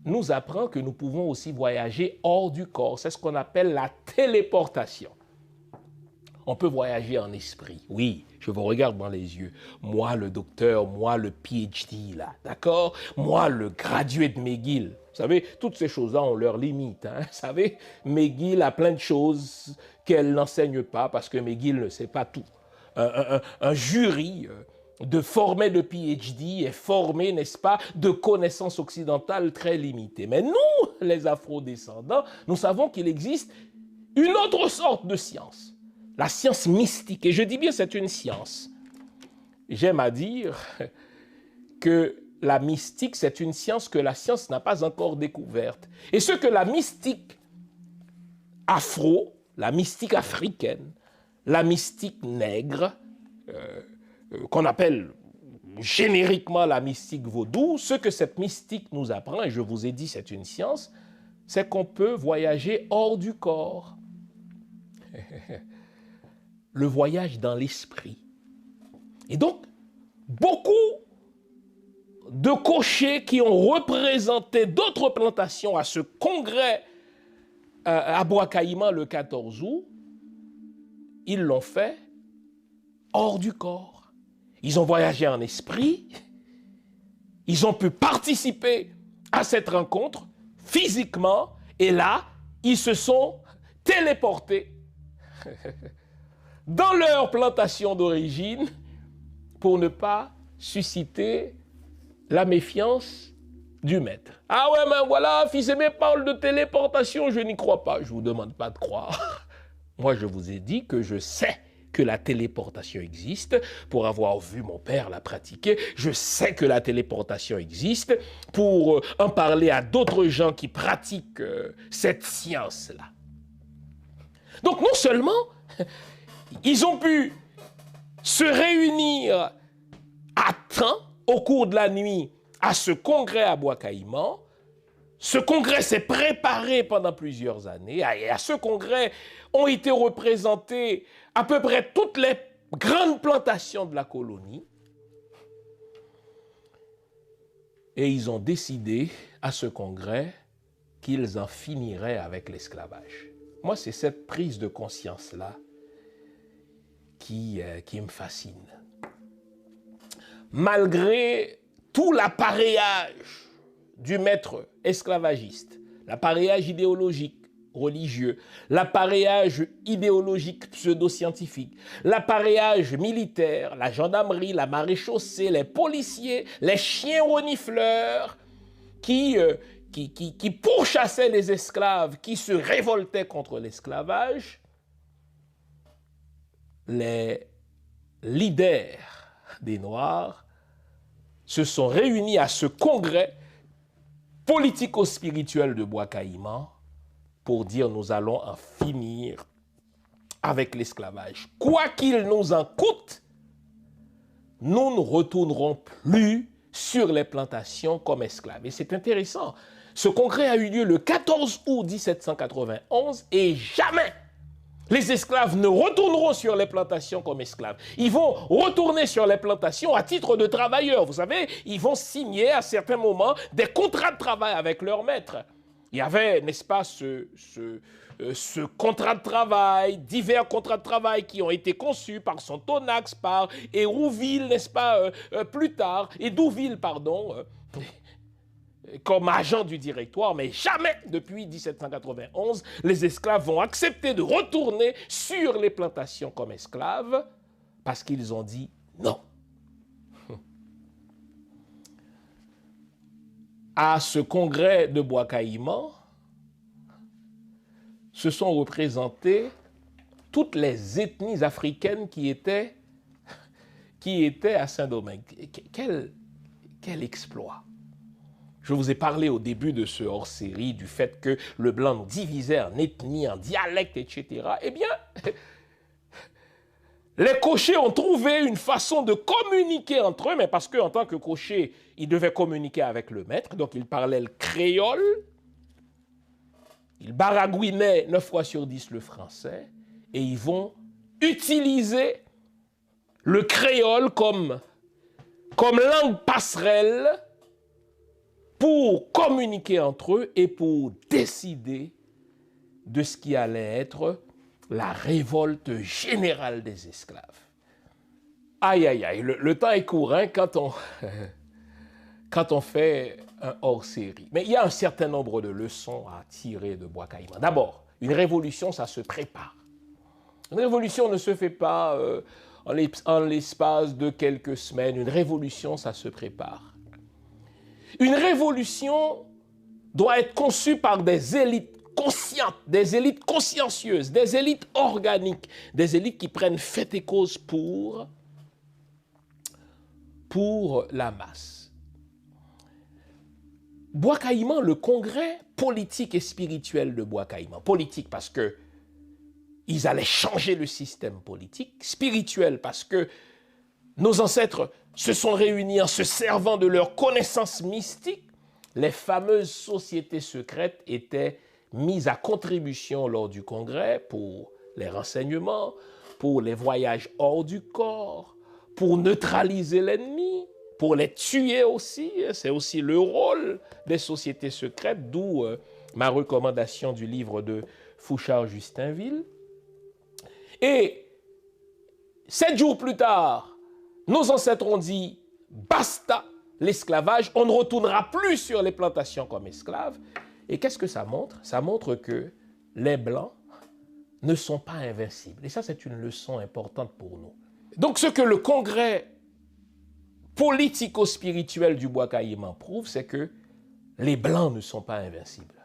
nous apprend que nous pouvons aussi voyager hors du corps. C'est ce qu'on appelle la téléportation. On peut voyager en esprit. Oui, je vous regarde dans les yeux. Moi, le docteur, moi, le PhD, là, d'accord? Moi, le gradué de McGill. Vous savez, toutes ces choses-là ont leurs limites. Hein? Vous savez, McGill a plein de choses qu'elle n'enseigne pas parce que McGill ne sait pas tout. Un jury de formé de PhD est formé, n'est-ce pas, de connaissances occidentales très limitées. Mais nous, les afro-descendants, nous savons qu'il existe une autre sorte de science. La science mystique, et je dis bien c'est une science. J'aime à dire que la mystique, c'est une science que la science n'a pas encore découverte. Et ce que la mystique afro, la mystique africaine, la mystique nègre, qu'on appelle génériquement la mystique vaudou, ce que cette mystique nous apprend, et je vous ai dit c'est une science, c'est qu'on peut voyager hors du corps. Le voyage dans l'esprit. Et donc, beaucoup de cochers qui ont représenté d'autres plantations à ce congrès à Bois-Caïman le 14 août, ils l'ont fait hors du corps. Ils ont voyagé en esprit, ils ont pu participer à cette rencontre physiquement, et là, ils se sont téléportés dans leur plantation d'origine pour ne pas susciter la méfiance du maître. Ah ouais, mais voilà, fils aimé parle de téléportation, je n'y crois pas. Je ne vous demande pas de croire. Moi, je vous ai dit que je sais que la téléportation existe pour avoir vu mon père la pratiquer. Je sais que la téléportation existe pour en parler à d'autres gens qui pratiquent cette science-là. Donc, non seulement ils ont pu se réunir à temps au cours de la nuit à ce congrès à Bois-Caïman. Ce congrès s'est préparé pendant plusieurs années. Et à ce congrès ont été représentées à peu près toutes les grandes plantations de la colonie. Et ils ont décidé à ce congrès qu'ils en finiraient avec l'esclavage. Moi, c'est cette prise de conscience-là qui me fascine. Malgré tout l'appareillage du maître esclavagiste, l'appareillage idéologique, religieux, l'appareillage idéologique pseudo-scientifique, l'appareillage militaire, la gendarmerie, la maréchaussée, les policiers, les chiens renifleurs qui pourchassaient les esclaves, qui se révoltaient contre l'esclavage, les leaders des Noirs se sont réunis à ce congrès politico-spirituel de Bois-Caïman pour dire nous allons en finir avec l'esclavage. Quoi qu'il nous en coûte, nous ne retournerons plus sur les plantations comme esclaves. Et c'est intéressant. Ce congrès a eu lieu le 14 août 1791 et jamais les esclaves ne retourneront sur les plantations comme esclaves. Ils vont retourner sur les plantations à titre de travailleurs. Vous savez, ils vont signer à certains moments des contrats de travail avec leur maître. Il y avait, n'est-ce pas, ce contrat de travail, divers contrats de travail qui ont été conçus par Sontonax, par Hérouville, n'est-ce pas, plus tard, Hédouville, pardon, comme agent du directoire, mais jamais depuis 1791, les esclaves vont accepter de retourner sur les plantations comme esclaves parce qu'ils ont dit non. À ce congrès de Bois-Caïman, se sont représentées toutes les ethnies africaines qui étaient à Saint-Domingue. Quel exploit! Je vous ai parlé au début de ce hors-série du fait que le blanc nous divisait en ethnies, en dialectes, etc. Eh bien, les cochers ont trouvé une façon de communiquer entre eux, mais parce qu'en tant que cocher, ils devaient communiquer avec le maître, donc ils parlaient le créole, ils baragouinaient 9 fois sur 10 le français, et ils vont utiliser le créole comme langue passerelle pour communiquer entre eux et pour décider de ce qui allait être la révolte générale des esclaves. Aïe, aïe, aïe, le temps est court hein, quand on fait un hors-série. Mais il y a un certain nombre de leçons à tirer de Bois Caïman. D'abord, une révolution, ça se prépare. Une révolution ne se fait pas en l'espace de quelques semaines. Une révolution, ça se prépare. Une révolution doit être conçue par des élites conscientes, des élites consciencieuses, des élites organiques, des élites qui prennent fait et cause pour la masse. Bois Caïman, le congrès politique et spirituel de Bois Caïman. Politique parce que ils allaient changer le système politique. Spirituel parce que nos ancêtres se sont réunis en se servant de leurs connaissances mystiques. Les fameuses sociétés secrètes étaient mises à contribution lors du congrès pour les renseignements, pour les voyages hors du corps, pour neutraliser l'ennemi, pour les tuer aussi. C'est aussi le rôle des sociétés secrètes, d'où ma recommandation du livre de Fouchard-Justinville. Et 7 jours plus tard, nos ancêtres ont dit « basta l'esclavage, on ne retournera plus sur les plantations comme esclaves ». Et qu'est-ce que ça montre? Ça montre que les Blancs ne sont pas invincibles. Et ça, c'est une leçon importante pour nous. Donc, ce que le congrès politico-spirituel du Bois Caïman prouve, c'est que les Blancs ne sont pas invincibles.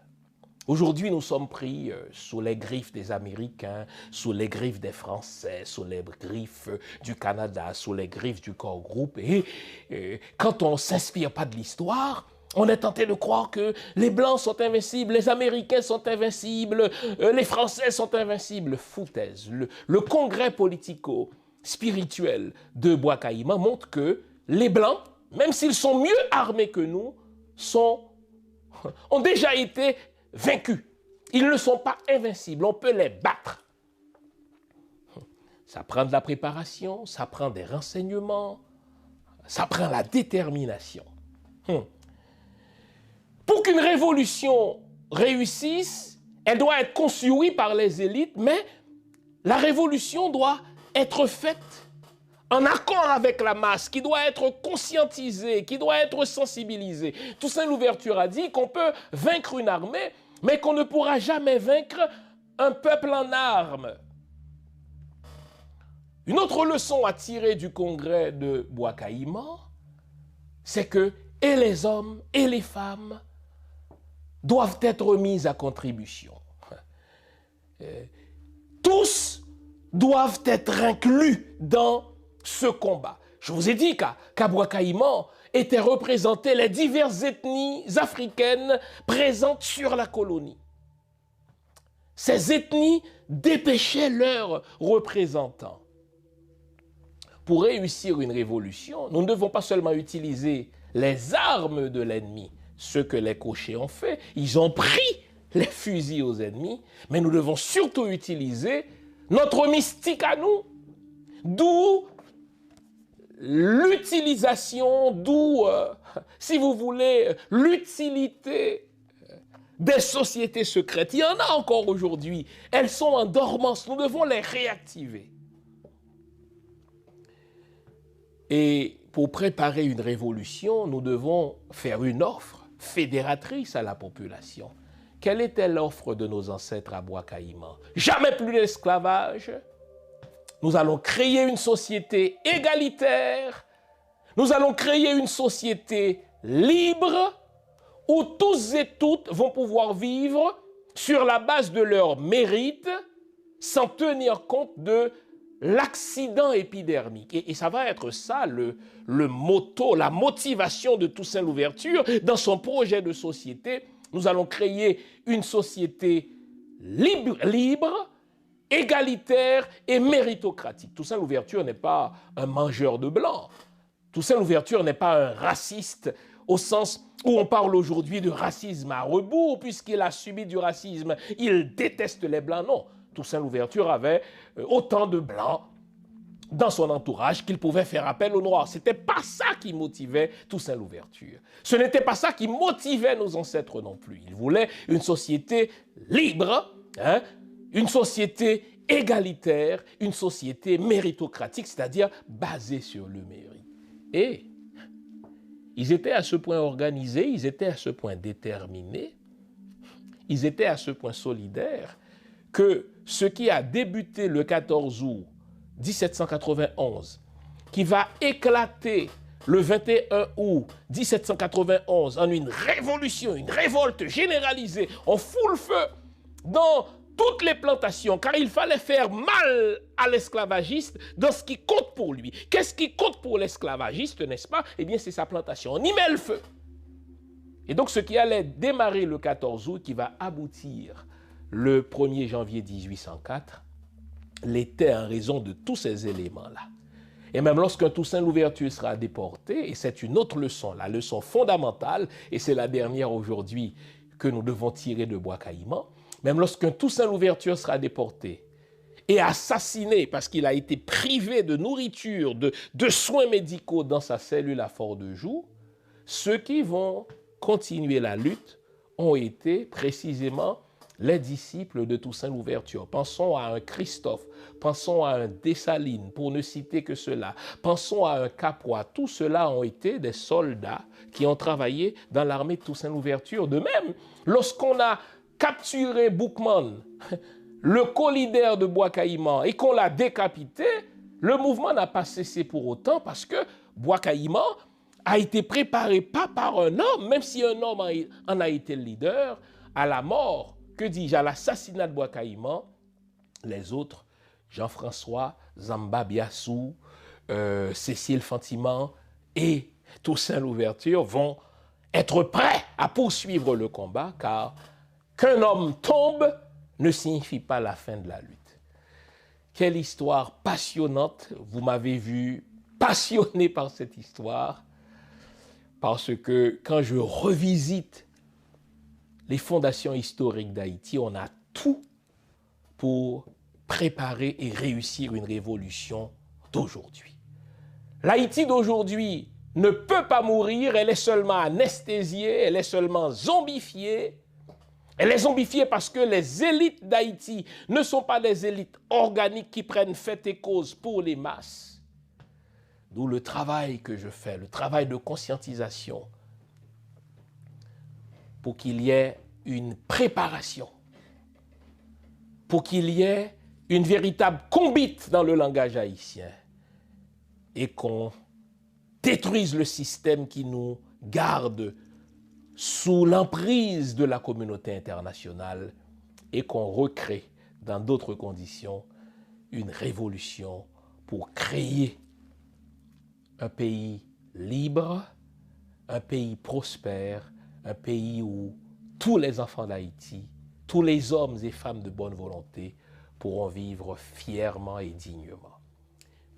Aujourd'hui, nous sommes pris sous les griffes des Américains, sous les griffes des Français, sous les griffes du Canada, sous les griffes du corps groupe. Et quand on ne s'inspire pas de l'histoire, on est tenté de croire que les Blancs sont invincibles, les Américains sont invincibles, les Français sont invincibles. Foutaise. Le congrès politico-spirituel de Bois Caïman montre que les Blancs, même s'ils sont mieux armés que nous, ont déjà été vaincus. Ils ne sont pas invincibles, on peut les battre. Ça prend de la préparation, ça prend des renseignements, ça prend la détermination. Pour qu'une révolution réussisse, elle doit être conçue, oui, par les élites, mais la révolution doit être faite en accord avec la masse, qui doit être conscientisée, qui doit être sensibilisée. Toussaint Louverture a dit qu'on peut vaincre une armée, mais qu'on ne pourra jamais vaincre un peuple en armes. Une autre leçon à tirer du congrès de Bois Caïman, c'est que et les hommes et les femmes doivent être mis à contribution. Tous doivent être inclus dans ce combat. Je vous ai dit qu'à Bois Caïman étaient représentées les diverses ethnies africaines présentes sur la colonie. Ces ethnies dépêchaient leurs représentants. Pour réussir une révolution, nous ne devons pas seulement utiliser les armes de l'ennemi, ce que les cochers ont fait. Ils ont pris les fusils aux ennemis, mais nous devons surtout utiliser notre mystique à nous, d'où l'utilisation, si vous voulez, l'utilité des sociétés secrètes. Il y en a encore aujourd'hui. Elles sont en dormance. Nous devons les réactiver. Et pour préparer une révolution, nous devons faire une offre fédératrice à la population. Quelle était l'offre de nos ancêtres à Bois Caïman? Jamais plus d'esclavage. Nous allons créer une société égalitaire. Nous allons créer une société libre où tous et toutes vont pouvoir vivre sur la base de leurs mérites sans tenir compte de l'accident épidermique. Et ça va être ça le motto, la motivation de Toussaint Louverture dans son projet de société. Nous allons créer une société libre, égalitaire et méritocratique. Toussaint Louverture n'est pas un mangeur de blanc. Toussaint Louverture n'est pas un raciste au sens où on parle aujourd'hui de racisme à rebours, puisqu'il a subi du racisme. Il déteste les blancs. Non, Toussaint Louverture avait autant de blancs dans son entourage qu'il pouvait faire appel aux Noirs. Ce n'était pas ça qui motivait Toussaint Louverture. Ce n'était pas ça qui motivait nos ancêtres non plus. Ils voulaient une société libre, hein, une société égalitaire, une société méritocratique, c'est-à-dire basée sur le mérite. Et ils étaient à ce point organisés, ils étaient à ce point déterminés, ils étaient à ce point solidaires que ce qui a débuté le 14 août 1791, qui va éclater le 21 août 1791 en une révolution, une révolte généralisée, on fout le feu dans toutes les plantations, car il fallait faire mal à l'esclavagiste dans ce qui compte pour lui. Qu'est-ce qui compte pour l'esclavagiste, n'est-ce pas? Eh bien, c'est sa plantation. On y met le feu. Et donc, ce qui allait démarrer le 14 août, qui va aboutir le 1er janvier 1804, l'était en raison de tous ces éléments-là. Et même lorsqu'un Toussaint Louverture sera déporté, et c'est une autre leçon, la leçon fondamentale, et c'est la dernière aujourd'hui que nous devons tirer de Bois Caïman, même lorsqu'un Toussaint Louverture sera déporté et assassiné parce qu'il a été privé de nourriture, de soins médicaux dans sa cellule à Fort-de-Joux, ceux qui vont continuer la lutte ont été précisément les disciples de Toussaint Louverture. Pensons à un Christophe, pensons à un Dessalines, pour ne citer que cela. Pensons à un Capois. Tous ceux-là ont été des soldats qui ont travaillé dans l'armée de Toussaint Louverture. De même, lorsqu'on a capturé Boukman, le co-leader de Bois Caïman, et qu'on l'a décapité, le mouvement n'a pas cessé pour autant parce que Bois Caïman a été préparé pas par un homme, même si un homme en a été le leader, à la mort, que dis-je, à l'assassinat de Bois Caïman. Les autres, Jean-François, Zamba Biassou, Cécile Fantiman et Toussaint Louverture vont être prêts à poursuivre le combat, car qu'un homme tombe ne signifie pas la fin de la lutte. Quelle histoire passionnante. Vous m'avez vu passionné par cette histoire, parce que quand je revisite les fondations historiques d'Haïti, on a tout pour préparer et réussir une révolution d'aujourd'hui. L'Haïti d'aujourd'hui ne peut pas mourir, elle est seulement anesthésiée, elle est seulement zombifiée. Elle est zombifiée parce que les élites d'Haïti ne sont pas des élites organiques qui prennent fait et cause pour les masses. D'où le travail que je fais, le travail de conscientisation, pour qu'il y ait une préparation, pour qu'il y ait une véritable combite dans le langage haïtien et qu'on détruise le système qui nous garde sous l'emprise de la communauté internationale et qu'on recrée dans d'autres conditions une révolution pour créer un pays libre, un pays prospère, un pays où tous les enfants d'Haïti, tous les hommes et femmes de bonne volonté pourront vivre fièrement et dignement.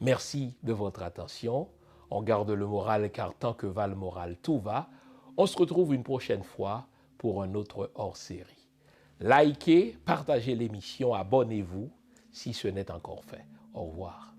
Merci de votre attention. On garde le moral car tant que va le moral, tout va. On se retrouve une prochaine fois pour un autre hors-série. Likez, partagez l'émission, abonnez-vous si ce n'est encore fait. Au revoir.